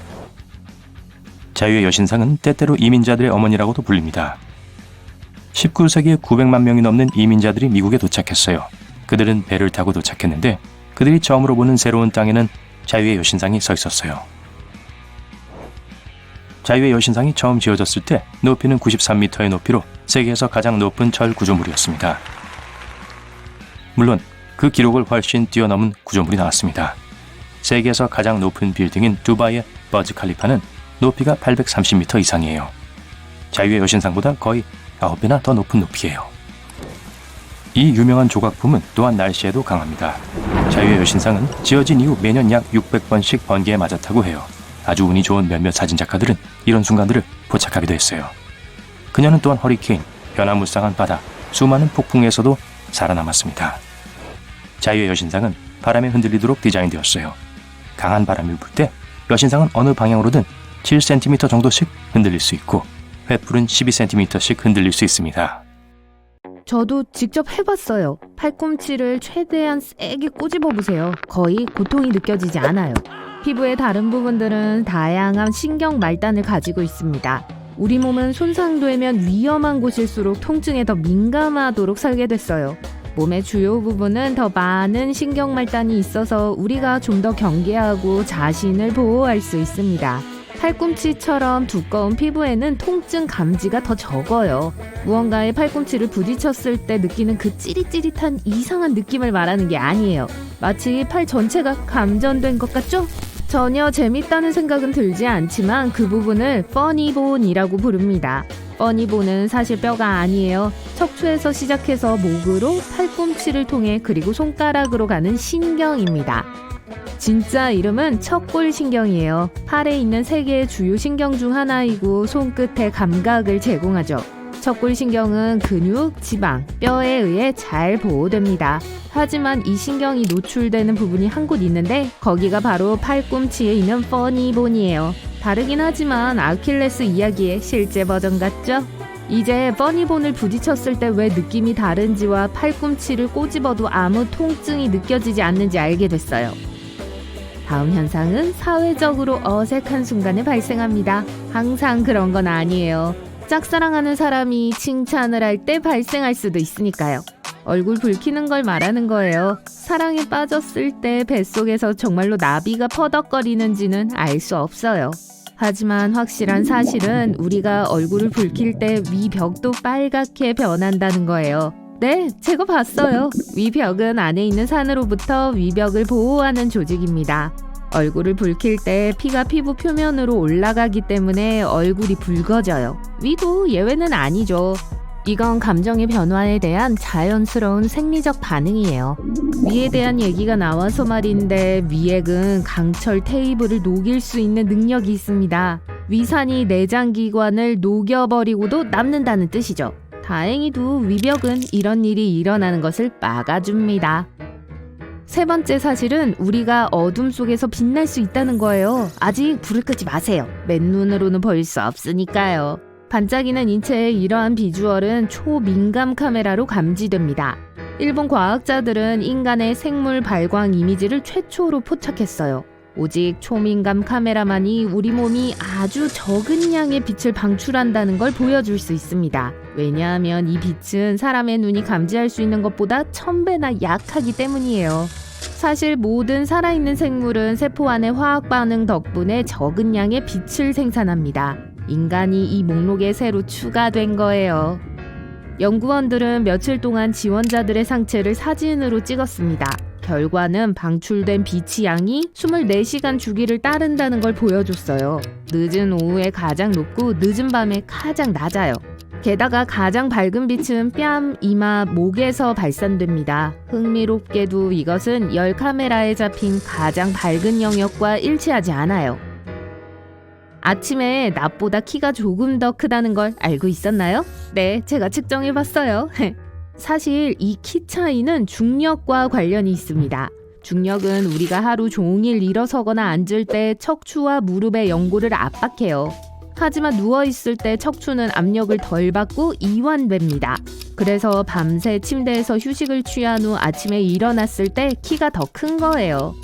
자유의 여신상은 때때로 이민자들의 어머니라고도 불립니다. 19세기에 900만 명이 넘는 이민자들이 미국에 도착했어요. 그들은 배를 타고 도착했는데 그들이 처음으로 보는 새로운 땅에는 자유의 여신상이 서 있었어요. 자유의 여신상이 처음 지어졌을 때 높이는 93m의 높이로 세계에서 가장 높은 철 구조물이었습니다. 물론 그 기록을 훨씬 뛰어넘은 구조물이 나왔습니다. 세계에서 가장 높은 빌딩인 두바이의 버즈 칼리파는 높이가 830m 이상이에요. 자유의 여신상보다 거의 9배나 더 높은 높이예요. 이 유명한 조각품은 또한 날씨에도 강합니다. 자유의 여신상은 지어진 이후 매년 약 600번씩 번개에 맞았다고 해요. 아주 운이 좋은 몇몇 사진작가들은 이런 순간들을 포착하기도 했어요. 그녀는 또한 허리케인, 변화무쌍한 바다, 수많은 폭풍에서도 살아남았습니다. 자유의 여신상은 바람에 흔들리도록 디자인되었어요. 강한 바람이 불 때 여신상은 어느 방향으로든 7cm 정도씩 흔들릴 수 있고 횃불은 12cm씩 흔들릴 수 있습니다. 저도 직접 해봤어요. 팔꿈치를 최대한 세게 꼬집어 보세요. 거의 고통이 느껴지지 않아요. 피부의 다른 부분들은 다양한 신경 말단을 가지고 있습니다. 우리 몸은 손상되면 위험한 곳일수록 통증에 더 민감하도록 설계됐어요. 몸의 주요 부분은 더 많은 신경 말단이 있어서 우리가 좀 더 경계하고 자신을 보호할 수 있습니다. 팔꿈치처럼 두꺼운 피부에는 통증 감지가 더 적어요. 무언가에 팔꿈치를 부딪혔을 때 느끼는 그 찌릿찌릿한 이상한 느낌을 말하는 게 아니에요. 마치 팔 전체가 감전된 것 같죠? 전혀 재밌다는 생각은 들지 않지만 그 부분을 퍼니본이라고 부릅니다. 퍼니본은 사실 뼈가 아니에요. 척추에서 시작해서 목으로 팔꿈치를 통해 그리고 손가락으로 가는 신경입니다. 진짜 이름은 척골신경이에요. 팔에 있는 3개의 주요 신경 중 하나이고 손끝에 감각을 제공하죠. 척골신경은 근육, 지방, 뼈에 의해 잘 보호됩니다. 하지만 이 신경이 노출되는 부분이 한 곳 있는데 거기가 바로 팔꿈치에 있는 퍼니본이에요. 다르긴 하지만 아킬레스 이야기의 실제 버전 같죠? 이제 퍼니본을 부딪혔을 때 왜 느낌이 다른지와 팔꿈치를 꼬집어도 아무 통증이 느껴지지 않는지 알게 됐어요. 다음 현상은 사회적으로 어색한 순간에 발생합니다. 항상 그런 건 아니에요. 짝사랑하는 사람이 칭찬을 할 때 발생할 수도 있으니까요. 얼굴 붉히는 걸 말하는 거예요. 사랑에 빠졌을 때 뱃속에서 정말로 나비가 퍼덕거리는지는 알 수 없어요. 하지만 확실한 사실은 우리가 얼굴을 붉힐 때 위벽도 빨갛게 변한다는 거예요. 네, 제가 봤어요. 위벽은 안에 있는 산으로부터 위벽을 보호하는 조직입니다. 얼굴을 붉힐 때 피가 피부 표면으로 올라가기 때문에 얼굴이 붉어져요. 위도 예외는 아니죠. 이건 감정의 변화에 대한 자연스러운 생리적 반응이에요. 위에 대한 얘기가 나와서 말인데 위액은 강철 테이블을 녹일 수 있는 능력이 있습니다. 위산이 내장기관을 녹여버리고도 남는다는 뜻이죠. 다행히도 위벽은 이런 일이 일어나는 것을 막아줍니다. 세 번째 사실은 우리가 어둠 속에서 빛날 수 있다는 거예요. 아직 불을 끄지 마세요. 맨눈으로는 볼 수 없으니까요. 반짝이는 인체의 이러한 비주얼은 초민감 카메라로 감지됩니다. 일본 과학자들은 인간의 생물 발광 이미지를 최초로 포착했어요. 오직 초민감 카메라만이 우리 몸이 아주 적은 양의 빛을 방출한다는 걸 보여줄 수 있습니다. 왜냐하면 이 빛은 사람의 눈이 감지할 수 있는 것보다 1000배나 약하기 때문이에요. 사실 모든 살아있는 생물은 세포 안의 화학 반응 덕분에 적은 양의 빛을 생산합니다. 인간이 이 목록에 새로 추가된 거예요. 연구원들은 며칠 동안 지원자들의 상체를 사진으로 찍었습니다. 결과는 방출된 빛의 양이 24시간 주기를 따른다는 걸 보여줬어요. 늦은 오후에 가장 높고 늦은 밤에 가장 낮아요. 게다가 가장 밝은 빛은 뺨, 이마, 목에서 발산됩니다. 흥미롭게도 이것은 열 카메라에 잡힌 가장 밝은 영역과 일치하지 않아요. 아침에 낮보다 키가 조금 더 크다는 걸 알고 있었나요? 네, 제가 측정해봤어요. 사실 이 키 차이는 중력과 관련이 있습니다. 중력은 우리가 하루 종일 일어서거나 앉을 때 척추와 무릎의 연골을 압박해요. 하지만 누워있을 때 척추는 압력을 덜 받고 이완됩니다. 그래서 밤새 침대에서 휴식을 취한 후 아침에 일어났을 때 키가 더 큰 거예요.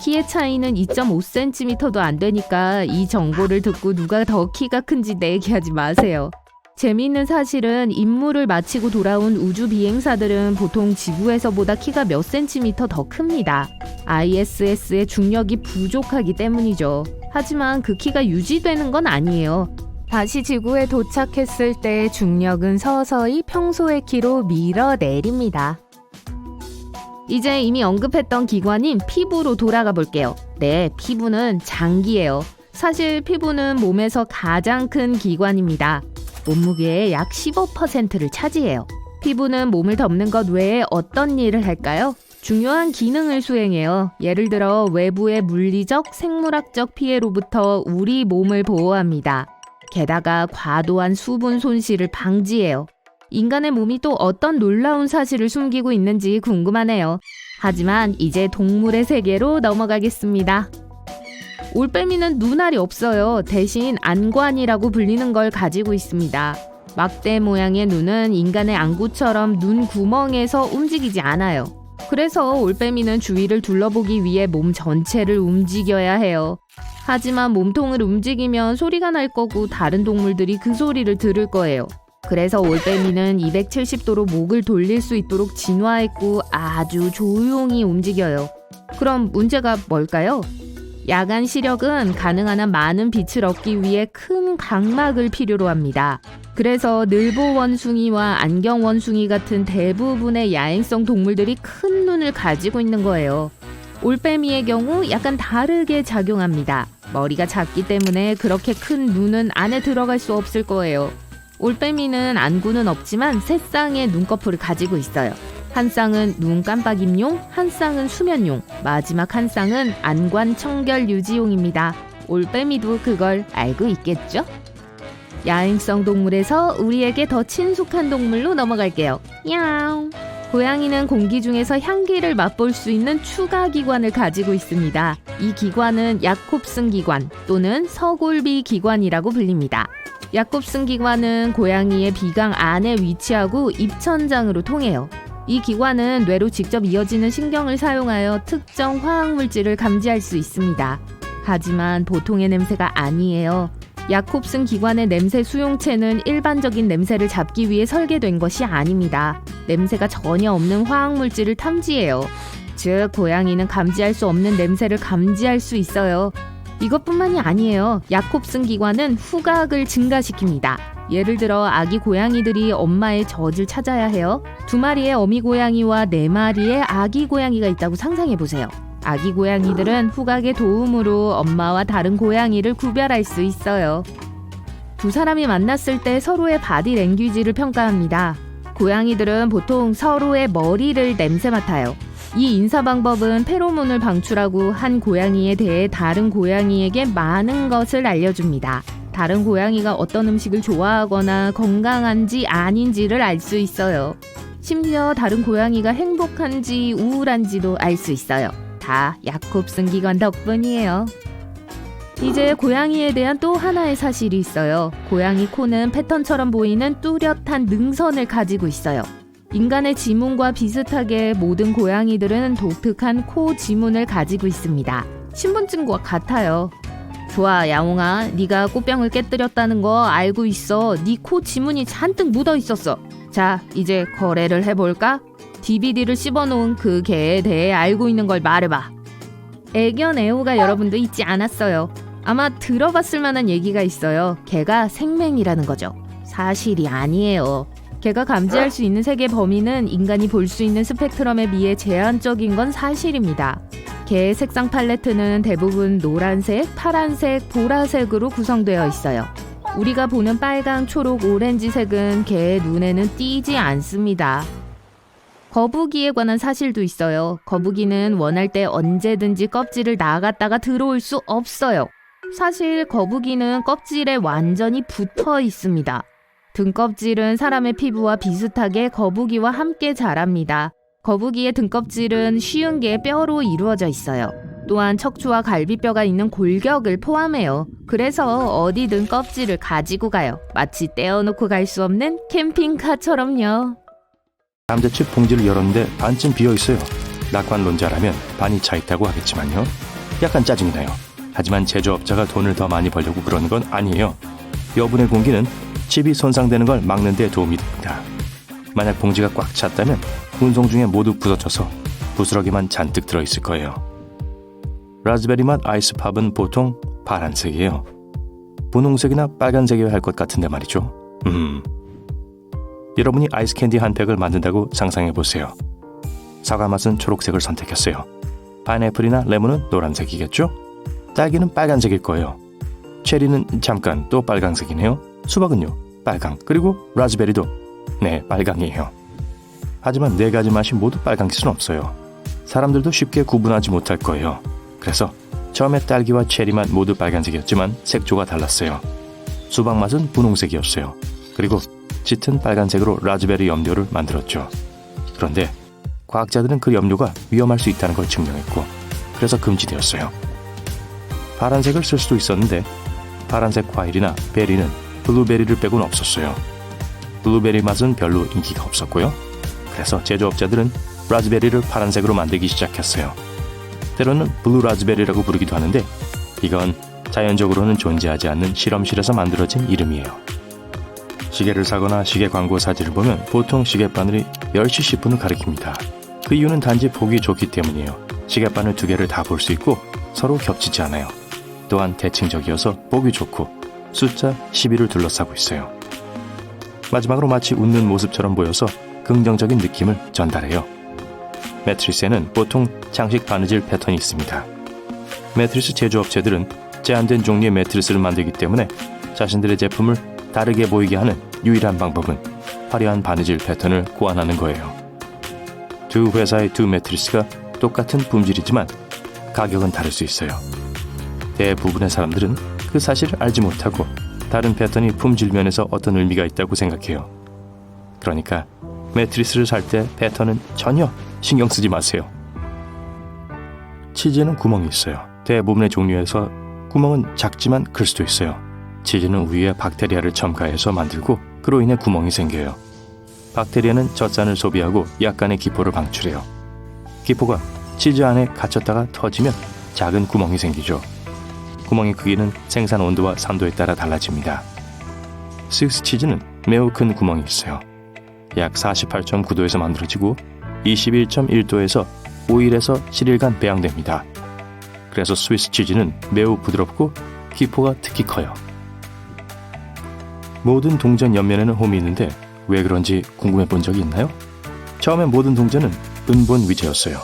키의 차이는 2.5cm도 안 되니까 이 정보를 듣고 누가 더 키가 큰지 내기하지 마세요. 재미있는 사실은 임무를 마치고 돌아온 우주 비행사들은 보통 지구에서보다 키가 몇 센티미터 더 큽니다. ISS의 중력이 부족하기 때문이죠. 하지만 그 키가 유지되는 건 아니에요. 다시 지구에 도착했을 때 중력은 서서히 평소의 키로 밀어내립니다. 이제 이미 언급했던 기관인 피부로 돌아가 볼게요. 네, 피부는 장기예요. 사실 피부는 몸에서 가장 큰 기관입니다. 몸무게의 약 15%를 차지해요. 피부는 몸을 덮는 것 외에 어떤 일을 할까요? 중요한 기능을 수행해요. 예를 들어 외부의 물리적, 생물학적 피해로부터 우리 몸을 보호합니다. 게다가 과도한 수분 손실을 방지해요. 인간의 몸이 또 어떤 놀라운 사실을 숨기고 있는지 궁금하네요. 하지만 이제 동물의 세계로 넘어가겠습니다. 올빼미는 눈알이 없어요. 대신 안관이라고 불리는 걸 가지고 있습니다. 막대 모양의 눈은 인간의 안구처럼 눈 구멍에서 움직이지 않아요. 그래서 올빼미는 주위를 둘러보기 위해 몸 전체를 움직여야 해요. 하지만 몸통을 움직이면 소리가 날 거고 다른 동물들이 그 소리를 들을 거예요. 그래서 올빼미는 270도로 목을 돌릴 수 있도록 진화했고 아주 조용히 움직여요. 그럼 문제가 뭘까요? 야간 시력은 가능한 한 많은 빛을 얻기 위해 큰 각막을 필요로 합니다. 그래서 늘보 원숭이와 안경 원숭이 같은 대부분의 야행성 동물들이 큰 눈을 가지고 있는 거예요. 올빼미의 경우 약간 다르게 작용합니다. 머리가 작기 때문에 그렇게 큰 눈은 안에 들어갈 수 없을 거예요. 올빼미는 안구는 없지만 세 쌍의 눈꺼풀을 가지고 있어요. 한 쌍은 눈 깜빡임용, 한 쌍은 수면용, 마지막 한 쌍은 안관 청결 유지용입니다. 올빼미도 그걸 알고 있겠죠? 야행성 동물에서 우리에게 더 친숙한 동물로 넘어갈게요. 야옹! 고양이는 공기 중에서 향기를 맛볼 수 있는 추가 기관을 가지고 있습니다. 이 기관은 야콥슨 기관 또는 서골비 기관이라고 불립니다. 야콥슨 기관은 고양이의 비강 안에 위치하고 입천장으로 통해요. 이 기관은 뇌로 직접 이어지는 신경을 사용하여 특정 화학물질을 감지할 수 있습니다. 하지만 보통의 냄새가 아니에요. 야콥슨 기관의 냄새 수용체는 일반적인 냄새를 잡기 위해 설계된 것이 아닙니다. 냄새가 전혀 없는 화학물질을 탐지해요. 즉, 고양이는 감지할 수 없는 냄새를 감지할 수 있어요. 이것뿐만이 아니에요. 야콥슨 기관은 후각을 증가시킵니다. 예를 들어 아기 고양이들이 엄마의 젖을 찾아야 해요. 2마리의 어미 고양이와 4마리의 아기 고양이가 있다고 상상해보세요. 아기 고양이들은 후각의 도움으로 엄마와 다른 고양이를 구별할 수 있어요. 두 사람이 만났을 때 서로의 바디 랭귀지를 평가합니다. 고양이들은 보통 서로의 머리를 냄새 맡아요. 이 인사 방법은 페로몬을 방출하고 한 고양이에 대해 다른 고양이에게 많은 것을 알려줍니다. 다른 고양이가 어떤 음식을 좋아하거나 건강한지 아닌지를 알 수 있어요. 심지어 다른 고양이가 행복한지 우울한지도 알 수 있어요. 다 야콥슨 기관 덕분이에요. 이제 고양이에 대한 또 하나의 사실이 있어요. 고양이 코는 패턴처럼 보이는 뚜렷한 능선을 가지고 있어요. 인간의 지문과 비슷하게 모든 고양이들은 독특한 코 지문을 가지고 있습니다. 신분증과 같아요. 좋아, 야옹아. 네가 꽃병을 깨뜨렸다는 거 알고 있어. 네 코 지문이 잔뜩 묻어 있었어. 자, 이제 거래를 해볼까? DVD를 씹어놓은 그 개에 대해 알고 있는 걸 말해봐. 애견 애호가 여러분도 잊지 않았어요. 아마 들어봤을 만한 얘기가 있어요. 개가 생맹이라는 거죠. 사실이 아니에요. 개가 감지할 수 있는 색의 범위는 인간이 볼 수 있는 스펙트럼에 비해 제한적인 건 사실입니다. 개의 색상 팔레트는 대부분 노란색, 파란색, 보라색으로 구성되어 있어요. 우리가 보는 빨강, 초록, 오렌지색은 개의 눈에는 띄지 않습니다. 거북이에 관한 사실도 있어요. 거북이는 원할 때 언제든지 껍질을 나갔다가 들어올 수 없어요. 사실 거북이는 껍질에 완전히 붙어 있습니다. 등껍질은 사람의 피부와 비슷하게 거북이와 함께 자랍니다. 거북이의 등껍질은 50개의 뼈로 이루어져 있어요. 또한 척추와 갈비뼈가 있는 골격을 포함해요. 그래서 어디든 껍질을 가지고 가요. 마치 떼어놓고 갈 수 없는 캠핑카처럼요. 감자칩 봉지를 열었는데 반쯤 비어있어요. 낙관론자라면 반이 차있다고 하겠지만요. 약간 짜증이 나요. 하지만 제조업자가 돈을 더 많이 벌려고 그러는 건 아니에요. 여분의 공기는 칩이 손상되는 걸 막는 데 도움이 됩니다. 만약 봉지가 꽉 찼다면 운송 중에 모두 부서져서 부스러기만 잔뜩 들어있을 거예요. 라즈베리 맛 아이스팝은 보통 파란색이에요. 분홍색이나 빨간색이어야 할 것 같은데 말이죠. 여러분이 아이스 캔디 한 팩을 만든다고 상상해보세요. 사과 맛은 초록색을 선택했어요. 파인애플이나 레몬은 노란색이겠죠? 딸기는 빨간색일 거예요. 체리는 잠깐 또 빨강색이네요. 수박은요? 빨강. 그리고 라즈베리도 네, 빨강이에요. 하지만 네 가지 맛이 모두 빨강일 수는 없어요. 사람들도 쉽게 구분하지 못할 거예요. 그래서 처음에 딸기와 체리 맛 모두 빨간색이었지만 색조가 달랐어요. 수박 맛은 분홍색이었어요. 그리고 짙은 빨간색으로 라즈베리 염료를 만들었죠. 그런데 과학자들은 그 염료가 위험할 수 있다는 걸 증명했고 그래서 금지되었어요. 파란색을 쓸 수도 있었는데 파란색 과일이나 베리는 블루베리를 빼고는 없었어요. 블루베리 맛은 별로 인기가 없었고요. 그래서 제조업자들은 라즈베리를 파란색으로 만들기 시작했어요. 때로는 블루 라즈베리라고 부르기도 하는데 이건 자연적으로는 존재하지 않는 실험실에서 만들어진 이름이에요. 시계를 사거나 시계 광고 사진을 보면 보통 시계바늘이 10시 10분을 가리킵니다. 그 이유는 단지 보기 좋기 때문이에요. 시계바늘 두 개를 다 볼 수 있고 서로 겹치지 않아요. 또한 대칭적이어서 보기 좋고 숫자 12를 둘러싸고 있어요. 마지막으로 마치 웃는 모습처럼 보여서 긍정적인 느낌을 전달해요. 매트리스에는 보통 장식 바느질 패턴이 있습니다. 매트리스 제조업체들은 제한된 종류의 매트리스를 만들기 때문에 자신들의 제품을 다르게 보이게 하는 유일한 방법은 화려한 바느질 패턴을 고안하는 거예요. 두 회사의 두 매트리스가 똑같은 품질이지만 가격은 다를 수 있어요. 대부분의 사람들은 그 사실을 알지 못하고 다른 패턴이 품질 면에서 어떤 의미가 있다고 생각해요. 그러니까 매트리스를 살 때 패턴은 전혀 신경 쓰지 마세요. 치즈에는 구멍이 있어요. 대부분의 종류에서 구멍은 작지만 클 수도 있어요. 치즈는 우유에 박테리아를 첨가해서 만들고 그로 인해 구멍이 생겨요. 박테리아는 젖산을 소비하고 약간의 기포를 방출해요. 기포가 치즈 안에 갇혔다가 터지면 작은 구멍이 생기죠. 구멍의 크기는 생산 온도와 산도에 따라 달라집니다. 스위스 치즈는 매우 큰 구멍이 있어요. 약 48.9도에서 만들어지고 21.1도에서 5일에서 7일간 배양됩니다. 그래서 스위스 치즈는 매우 부드럽고 기포가 특히 커요. 모든 동전 옆면에는 홈이 있는데 왜 그런지 궁금해 본 적이 있나요? 처음에 모든 동전은 은본 위제였어요.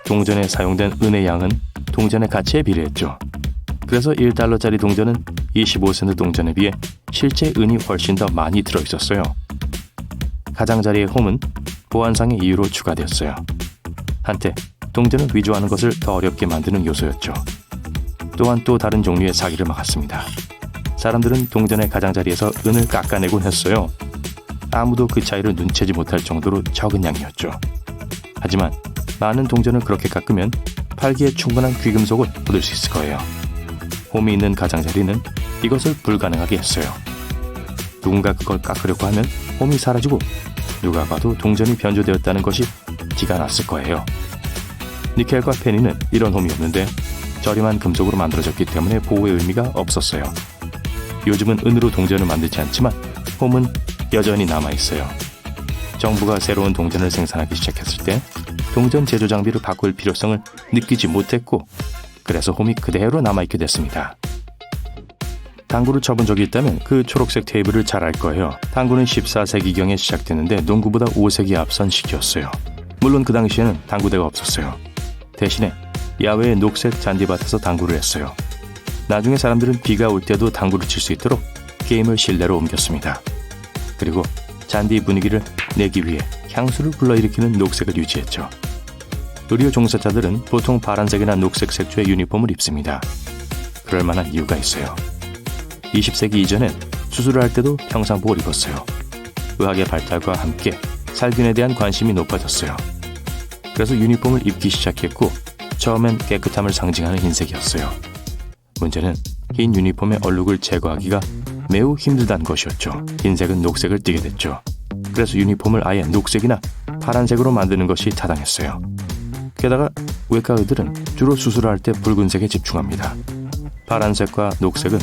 동전에 사용된 은의 양은 동전의 가치에 비례했죠. 그래서 1달러짜리 동전은 25센트 동전에 비해 실제 은이 훨씬 더 많이 들어있었어요. 가장자리의 홈은 보안상의 이유로 추가되었어요. 한때 동전을 위조하는 것을 더 어렵게 만드는 요소였죠. 또한 또 다른 종류의 사기를 막았습니다. 사람들은 동전의 가장자리에서 은을 깎아내곤 했어요. 아무도 그 차이를 눈치채지 못할 정도로 적은 양이었죠. 하지만 많은 동전을 그렇게 깎으면 팔기에 충분한 귀금속을 얻을 수 있을 거예요. 홈이 있는 가장자리는 이것을 불가능하게 했어요. 누군가 그걸 깎으려고 하면 홈이 사라지고 누가 봐도 동전이 변조되었다는 것이 티가 났을 거예요. 니켈과 페니는 이런 홈이었는데 저렴한 금속으로 만들어졌기 때문에 보호의 의미가 없었어요. 요즘은 은으로 동전을 만들지 않지만 홈은 여전히 남아있어요. 정부가 새로운 동전을 생산하기 시작했을 때 동전 제조 장비를 바꿀 필요성을 느끼지 못했고 그래서 홈이 그대로 남아있게 됐습니다. 당구를 쳐본 적이 있다면 그 초록색 테이블을 잘 알 거예요. 당구는 14세기경에 시작됐는데 농구보다 5세기 앞선 시기였어요. 물론 그 당시에는 당구대가 없었어요. 대신에 야외의 녹색 잔디밭에서 당구를 했어요. 나중에 사람들은 비가 올 때도 당구를 칠 수 있도록 게임을 실내로 옮겼습니다. 그리고 잔디 분위기를 내기 위해 향수를 불러일으키는 녹색을 유지했죠. 의료 종사자들은 보통 파란색이나 녹색 색조의 유니폼을 입습니다. 그럴 만한 이유가 있어요. 20세기 이전엔 수술을 할 때도 평상복을 입었어요. 의학의 발달과 함께 살균에 대한 관심이 높아졌어요. 그래서 유니폼을 입기 시작했고 처음엔 깨끗함을 상징하는 흰색이었어요. 문제는 흰 유니폼의 얼룩을 제거하기가 매우 힘들다는 것이었죠. 흰색은 녹색을 띠게 됐죠. 그래서 유니폼을 아예 녹색이나 파란색으로 만드는 것이 타당했어요. 게다가 외과 의들은 주로 수술을 할 때 붉은색에 집중합니다. 파란색과 녹색은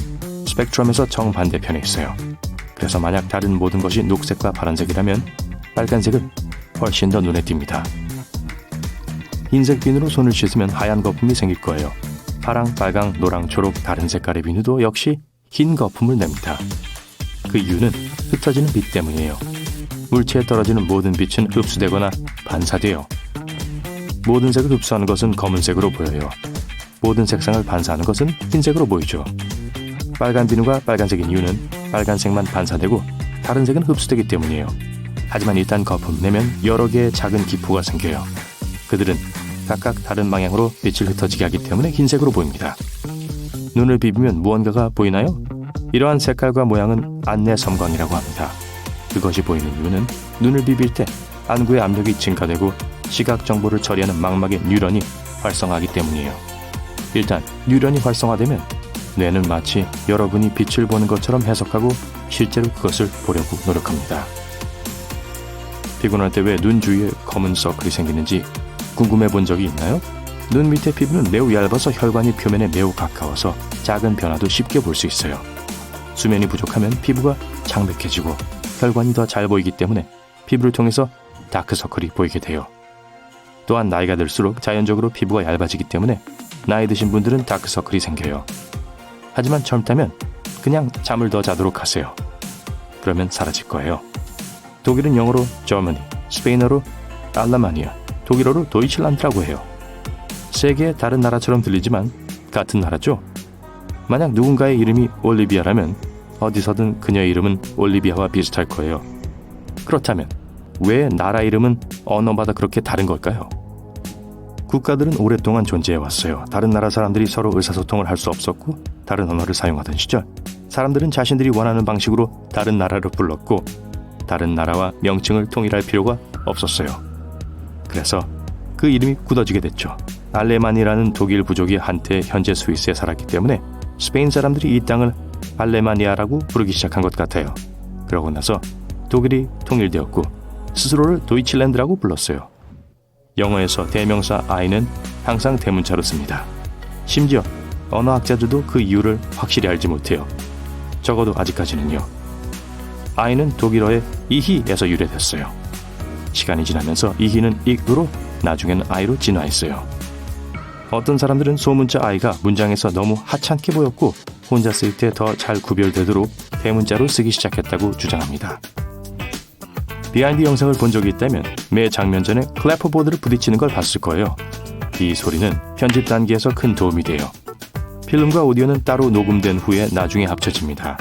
스펙트럼에서 정반대편에 있어요. 그래서 만약 다른 모든 것이 녹색과 파란색이라면 빨간색은 훨씬 더 눈에 띕니다. 흰색 비누로 손을 씻으면 하얀 거품이 생길 거예요. 파랑, 빨강, 노랑, 초록 다른 색깔의 비누도 역시 흰 거품을 냅니다. 그 이유는 흩어지는 빛 때문이에요. 물체에 떨어지는 모든 빛은 흡수되거나 반사돼요. 모든 색을 흡수하는 것은 검은색으로 보여요. 모든 색상을 반사하는 것은 흰색으로 보이죠. 빨간 비누가 빨간색인 이유는 빨간색만 반사되고 다른 색은 흡수되기 때문이에요. 하지만 일단 거품 내면 여러 개의 작은 기포가 생겨요. 그들은 각각 다른 방향으로 빛을 흩어지게 하기 때문에 흰색으로 보입니다. 눈을 비비면 무언가가 보이나요? 이러한 색깔과 모양은 안내 섬광이라고 합니다. 그것이 보이는 이유는 눈을 비빌 때 안구의 압력이 증가되고 시각 정보를 처리하는 망막의 뉴런이 활성화하기 때문이에요. 일단 뉴런이 활성화되면 뇌는 마치 여러분이 빛을 보는 것처럼 해석하고 실제로 그것을 보려고 노력합니다. 피곤할 때 왜 눈 주위에 검은 서클이 생기는지 궁금해 본 적이 있나요? 눈 밑의 피부는 매우 얇아서 혈관이 표면에 매우 가까워서 작은 변화도 쉽게 볼 수 있어요. 수면이 부족하면 피부가 창백해지고 혈관이 더 잘 보이기 때문에 피부를 통해서 다크서클이 보이게 돼요. 또한 나이가 들수록 자연적으로 피부가 얇아지기 때문에 나이 드신 분들은 다크서클이 생겨요. 하지만 젊다면 그냥 잠을 더 자도록 하세요. 그러면 사라질 거예요. 독일은 영어로 Germany, 스페인어로 알라마니아, 독일어로 도이칠란드라고 해요. 세 개의 다른 나라처럼 들리지만 같은 나라죠. 만약 누군가의 이름이 올리비아라면 어디서든 그녀의 이름은 올리비아와 비슷할 거예요. 그렇다면 왜 나라 이름은 언어마다 그렇게 다른 걸까요? 국가들은 오랫동안 존재해왔어요. 다른 나라 사람들이 서로 의사소통을 할 수 없었고 다른 언어를 사용하던 시절 사람들은 자신들이 원하는 방식으로 다른 나라를 불렀고 다른 나라와 명칭을 통일할 필요가 없었어요. 그래서 그 이름이 굳어지게 됐죠. 알레만이라는 독일 부족이 한때 현재 스위스에 살았기 때문에 스페인 사람들이 이 땅을 알레마니아라고 부르기 시작한 것 같아요. 그러고 나서 독일이 통일되었고 스스로를 도이칠랜드라고 불렀어요. 영어에서 대명사 I는 항상 대문자로 씁니다. 심지어 언어학자들도 그 이유를 확실히 알지 못해요. 적어도 아직까지는요. I는 독일어의 이히에서 유래됐어요. 시간이 지나면서 이히는 ik으로 나중에는 I로 진화했어요. 어떤 사람들은 소문자 I가 문장에서 너무 하찮게 보였고 혼자 쓸 때 더 잘 구별되도록 대문자로 쓰기 시작했다고 주장합니다. 비하인드 영상을 본 적이 있다면 매 장면 전에 클래퍼보드를 부딪히는 걸 봤을 거예요. 이 소리는 편집 단계에서 큰 도움이 돼요. 필름과 오디오는 따로 녹음된 후에 나중에 합쳐집니다.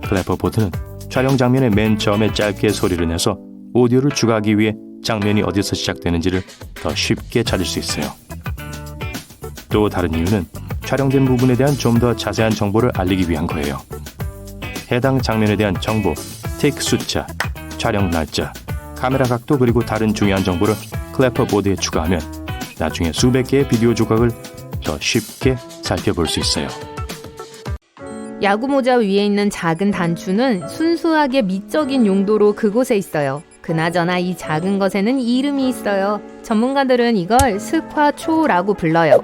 클래퍼보드는 촬영 장면의 맨 처음에 짧게 소리를 내서 오디오를 추가하기 위해 장면이 어디서 시작되는지를 더 쉽게 찾을 수 있어요. 또 다른 이유는 촬영된 부분에 대한 좀 더 자세한 정보를 알리기 위한 거예요. 해당 장면에 대한 정보, 테이크 숫자, 촬영 날짜, 카메라 각도 그리고 다른 중요한 정보를 클래퍼보드에 추가하면 나중에 수백 개의 비디오 조각을 더 쉽게 살펴볼 수 있어요. 야구 모자 위에 있는 작은 단추는 순수하게 미적인 용도로 그곳에 있어요. 그나저나 이 작은 것에는 이름이 있어요. 전문가들은 이걸 스쿼초라고 불러요.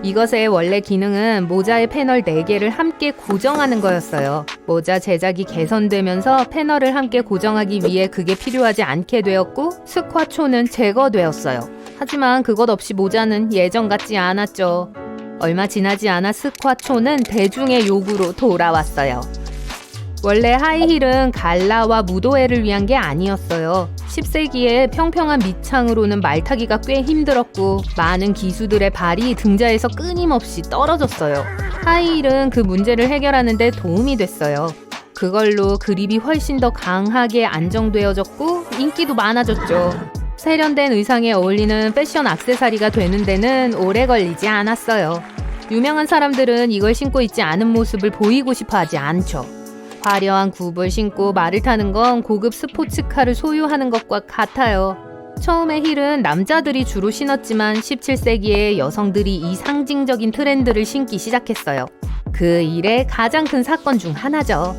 이것의 원래 기능은 모자의 패널 4개를 함께 고정하는 거였어요. 모자 제작이 개선되면서 패널을 함께 고정하기 위해 그게 필요하지 않게 되었고 스쿼초는 제거되었어요. 하지만 그것 없이 모자는 예전 같지 않았죠. 얼마 지나지 않아 스쿼초는 대중의 요구로 돌아왔어요. 원래 하이힐은 갈라와 무도회를 위한 게 아니었어요. 10세기에 평평한 밑창으로는 말타기가 꽤 힘들었고 많은 기수들의 발이 등자에서 끊임없이 떨어졌어요. 하이힐은 그 문제를 해결하는 데 도움이 됐어요. 그걸로 그립이 훨씬 더 강하게 안정되어졌고 인기도 많아졌죠. 세련된 의상에 어울리는 패션 액세서리가 되는 데는 오래 걸리지 않았어요. 유명한 사람들은 이걸 신고 있지 않은 모습을 보이고 싶어 하지 않죠. 화려한 굽을 신고 말을 타는 건 고급 스포츠카를 소유하는 것과 같아요. 처음에 힐은 남자들이 주로 신었지만 17세기에 여성들이 이 상징적인 트렌드를 신기 시작했어요. 그 일의 가장 큰 사건 중 하나죠.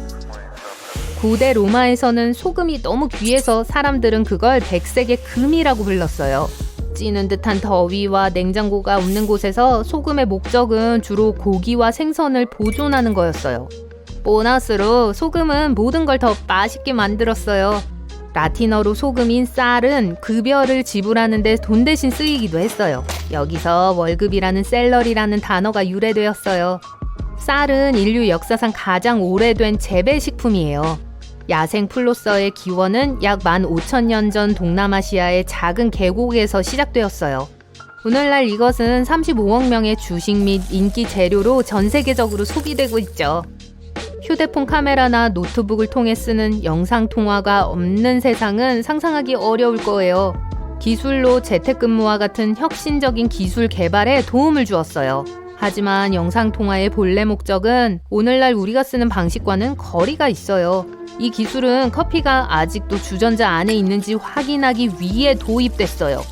고대 로마에서는 소금이 너무 귀해서 사람들은 그걸 백색의 금이라고 불렀어요. 찌는 듯한 더위와 냉장고가 없는 곳에서 소금의 목적은 주로 고기와 생선을 보존하는 거였어요. 보너스로 소금은 모든 걸 더 맛있게 만들었어요. 라틴어로 소금인 쌀은 급여를 지불하는 데 돈 대신 쓰이기도 했어요. 여기서 월급이라는 셀러리라는 단어가 유래되었어요. 쌀은 인류 역사상 가장 오래된 재배식품이에요. 야생 풀로서의 기원은 약 15,000년 전 동남아시아의 작은 계곡에서 시작되었어요. 오늘날 이것은 35억 명의 주식 및 인기 재료로 전 세계적으로 소비되고 있죠. 휴대폰 카메라나 노트북을 통해 쓰는 영상통화가 없는 세상은 상상하기 어려울 거예요. 기술로 재택근무와 같은 혁신적인 기술 개발에 도움을 주었어요. 하지만 영상통화의 본래 목적은 오늘날 우리가 쓰는 방식과는 거리가 있어요. 이 기술은 커피가 아직도 주전자 안에 있는지 확인하기 위해 도입됐어요.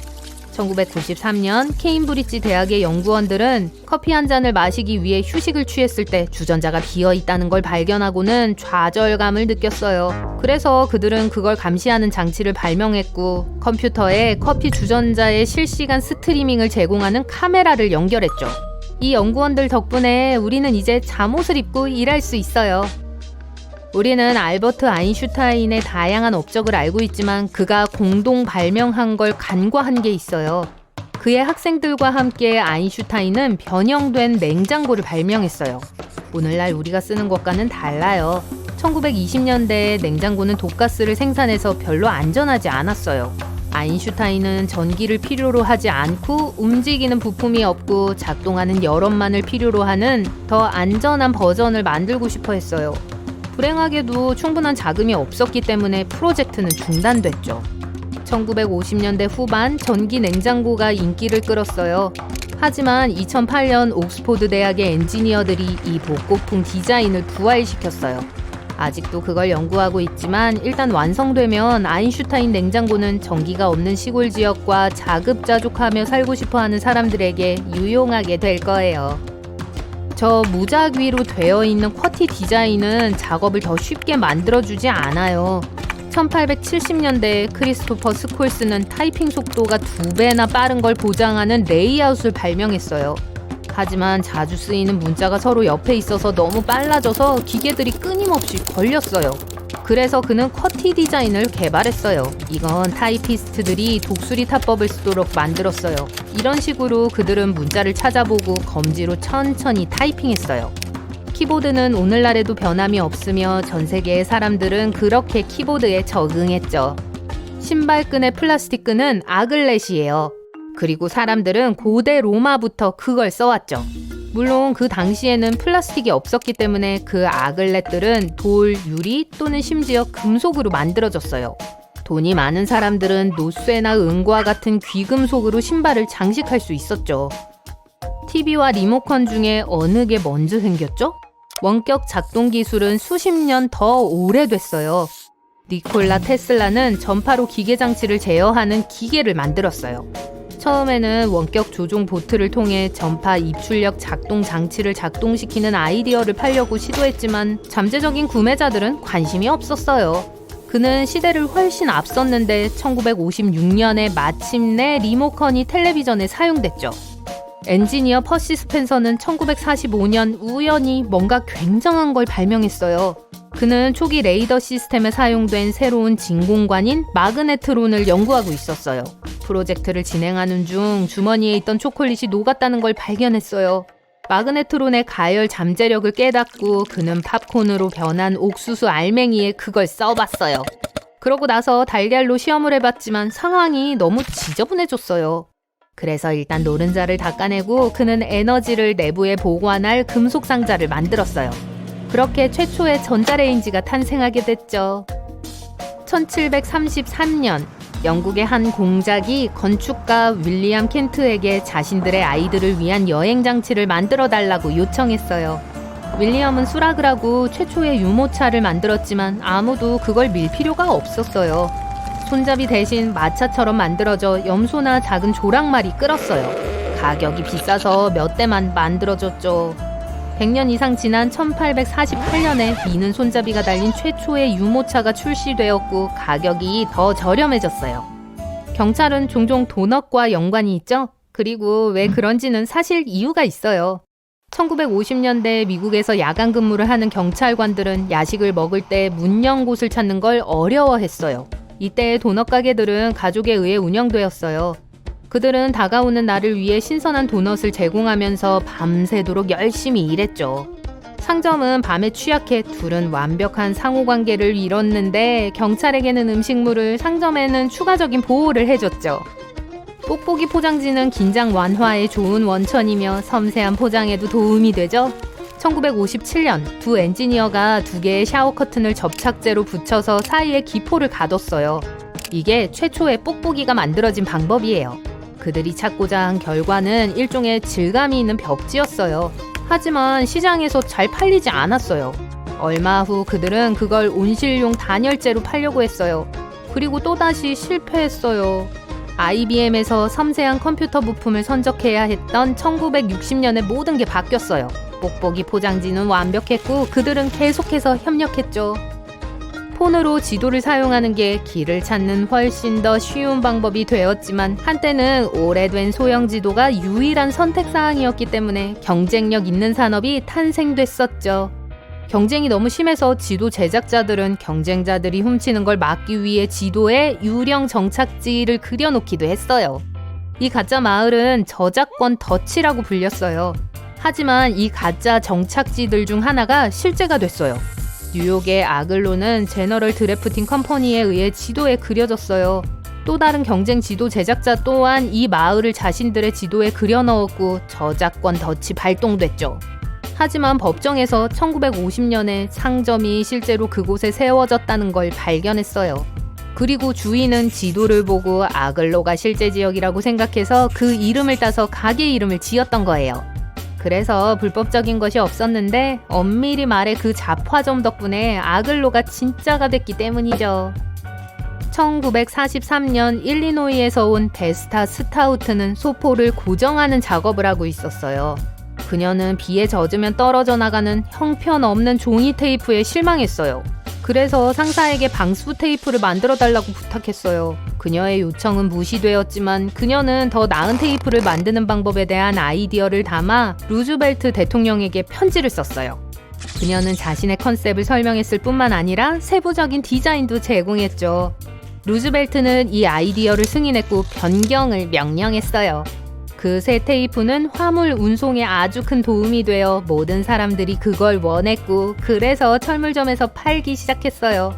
1993년 케임브리지 대학의 연구원들은 커피 한 잔을 마시기 위해 휴식을 취했을 때 주전자가 비어 있다는 걸 발견하고는 좌절감을 느꼈어요. 그래서 그들은 그걸 감시하는 장치를 발명했고 컴퓨터에 커피 주전자의 실시간 스트리밍을 제공하는 카메라를 연결했죠. 이 연구원들 덕분에 우리는 이제 잠옷을 입고 일할 수 있어요. 우리는 알버트 아인슈타인의 다양한 업적을 알고 있지만 그가 공동 발명한 걸 간과한 게 있어요. 그의 학생들과 함께 아인슈타인은 변형된 냉장고를 발명했어요. 오늘날 우리가 쓰는 것과는 달라요. 1920년대에 냉장고는 독가스를 생산해서 별로 안전하지 않았어요. 아인슈타인은 전기를 필요로 하지 않고 움직이는 부품이 없고 작동하는 열원만을 필요로 하는 더 안전한 버전을 만들고 싶어 했어요. 불행하게도 충분한 자금이 없었기 때문에 프로젝트는 중단됐죠. 1950년대 후반 전기 냉장고가 인기를 끌었어요. 하지만 2008년 옥스포드 대학의 엔지니어들이 이 복고풍 디자인을 부활시켰어요. 아직도 그걸 연구하고 있지만 일단 완성되면 아인슈타인 냉장고는 전기가 없는 시골 지역과 자급자족하며 살고 싶어하는 사람들에게 유용하게 될 거예요. 저 무작 위로 되어 있는 쿼티 디자인은 작업을 더 쉽게 만들어주지 않아요. 1870년대에 크리스토퍼 스콜스는 타이핑 속도가 2배나 빠른 걸 보장하는 레이아웃을 발명했어요. 하지만 자주 쓰이는 문자가 서로 옆에 있어서 너무 빨라져서 기계들이 끊임없이 걸렸어요. 그래서 그는 쿼티 디자인을 개발했어요. 이건 타이피스트들이 독수리 타법을 쓰도록 만들었어요. 이런 식으로 그들은 문자를 찾아보고 검지로 천천히 타이핑했어요. 키보드는 오늘날에도 변함이 없으며 전 세계의 사람들은 그렇게 키보드에 적응했죠. 신발끈의 플라스틱 끈은 아글렛이에요. 그리고 사람들은 고대 로마부터 그걸 써왔죠. 물론 그 당시에는 플라스틱이 없었기 때문에 그 아글렛들은 돌, 유리 또는 심지어 금속으로 만들어졌어요. 돈이 많은 사람들은 노쇠나 은과 같은 귀금속으로 신발을 장식할 수 있었죠. TV와 리모컨 중에 어느 게 먼저 생겼죠? 원격 작동 기술은 수십 년 더 오래됐어요. 니콜라 테슬라는 전파로 기계 장치를 제어하는 기계를 만들었어요. 처음에는 원격 조종 보트를 통해 전파 입출력 작동 장치를 작동시키는 아이디어를 팔려고 시도했지만 잠재적인 구매자들은 관심이 없었어요. 그는 시대를 훨씬 앞섰는데 1956년에 마침내 리모컨이 텔레비전에 사용됐죠. 엔지니어 퍼시 스펜서는 1945년 우연히 뭔가 굉장한 걸 발명했어요. 그는 초기 레이더 시스템에 사용된 새로운 진공관인 마그네트론을 연구하고 있었어요. 프로젝트를 진행하는 중 주머니에 있던 초콜릿이 녹았다는 걸 발견했어요. 마그네트론의 가열 잠재력을 깨닫고 그는 팝콘으로 변한 옥수수 알맹이에 그걸 써봤어요. 그러고 나서 달걀로 시험을 해봤지만 상황이 너무 지저분해졌어요. 그래서 일단 노른자를 닦아내고 그는 에너지를 내부에 보관할 금속 상자를 만들었어요. 그렇게 최초의 전자레인지가 탄생하게 됐죠. 1733년 영국의 한 공작이 건축가 윌리엄 켄트에게 자신들의 아이들을 위한 여행장치를 만들어달라고 요청했어요. 윌리엄은 수락을 하고 최초의 유모차를 만들었지만 아무도 그걸 밀 필요가 없었어요. 손잡이 대신 마차처럼 만들어져 염소나 작은 조랑말이 끌었어요. 가격이 비싸서 몇 대만 만들어졌죠. 100년 이상 지난 1848년에 미는 손잡이가 달린 최초의 유모차가 출시되었고 가격이 더 저렴해졌어요. 경찰은 종종 도넛과 연관이 있죠? 그리고 왜 그런지는 사실 이유가 있어요. 1950년대 미국에서 야간 근무를 하는 경찰관들은 야식을 먹을 때 문 연 곳을 찾는 걸 어려워했어요. 이때 도넛 가게들은 가족에 의해 운영되었어요. 그들은 다가오는 날을 위해 신선한 도넛을 제공하면서 밤새도록 열심히 일했죠. 상점은 밤에 취약해 둘은 완벽한 상호관계를 이뤘는데 경찰에게는 음식물을, 상점에는 추가적인 보호를 해줬죠. 뽁뽁이 포장지는 긴장 완화에 좋은 원천이며 섬세한 포장에도 도움이 되죠. 1957년 두 엔지니어가 두 개의 샤워 커튼을 접착제로 붙여서 사이에 기포를 가뒀어요. 이게 최초의 뽁뽁이가 만들어진 방법이에요. 그들이 찾고자 한 결과는 일종의 질감이 있는 벽지였어요. 하지만 시장에서 잘 팔리지 않았어요. 얼마 후 그들은 그걸 온실용 단열재로 팔려고 했어요. 그리고 또다시 실패했어요. IBM에서 섬세한 컴퓨터 부품을 선적해야 했던 1960년에 모든 게 바뀌었어요. 뽁뽁이 포장지는 완벽했고 그들은 계속해서 협력했죠. 폰으로 지도를 사용하는 게 길을 찾는 훨씬 더 쉬운 방법이 되었지만 한때는 오래된 소형 지도가 유일한 선택사항이었기 때문에 경쟁력 있는 산업이 탄생됐었죠. 경쟁이 너무 심해서 지도 제작자들은 경쟁자들이 훔치는 걸 막기 위해 지도에 유령 정착지를 그려놓기도 했어요. 이 가짜 마을은 저작권 덫이라고 불렸어요. 하지만 이 가짜 정착지들 중 하나가 실제가 됐어요. 뉴욕의 아글로는 제너럴 드래프팅 컴퍼니에 의해 지도에 그려졌어요. 또 다른 경쟁 지도 제작자 또한 이 마을을 자신들의 지도에 그려 넣었고 저작권 덫이 발동됐죠. 하지만 법정에서 1950년에 상점이 실제로 그곳에 세워졌다는 걸 발견했어요. 그리고 주인은 지도를 보고 아글로가 실제 지역이라고 생각해서 그 이름을 따서 가게 이름을 지었던 거예요. 그래서 불법적인 것이 없었는데 엄밀히 말해 그 잡화점 덕분에 아글로가 진짜가 됐기 때문이죠. 1943년 일리노이에서 온 베스타 스타우트는 소포를 고정하는 작업을 하고 있었어요. 그녀는 비에 젖으면 떨어져 나가는 형편없는 종이 테이프에 실망했어요. 그래서 상사에게 방수 테이프를 만들어 달라고 부탁했어요. 그녀의 요청은 무시되었지만 그녀는 더 나은 테이프를 만드는 방법에 대한 아이디어를 담아 루즈벨트 대통령에게 편지를 썼어요. 그녀는 자신의 컨셉을 설명했을 뿐만 아니라 세부적인 디자인도 제공했죠. 루즈벨트는 이 아이디어를 승인했고 변경을 명령했어요. 그 새 테이프는 화물 운송에 아주 큰 도움이 되어 모든 사람들이 그걸 원했고 그래서 철물점에서 팔기 시작했어요.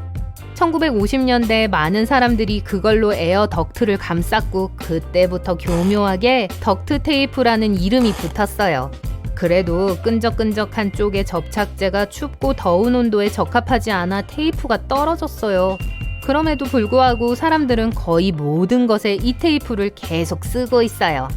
1950년대 많은 사람들이 그걸로 에어 덕트를 감쌌고 그때부터 교묘하게 덕트 테이프라는 이름이 붙었어요. 그래도 끈적끈적한 쪽의 접착제가 춥고 더운 온도에 적합하지 않아 테이프가 떨어졌어요. 그럼에도 불구하고 사람들은 거의 모든 것에 이 테이프를 계속 쓰고 있어요.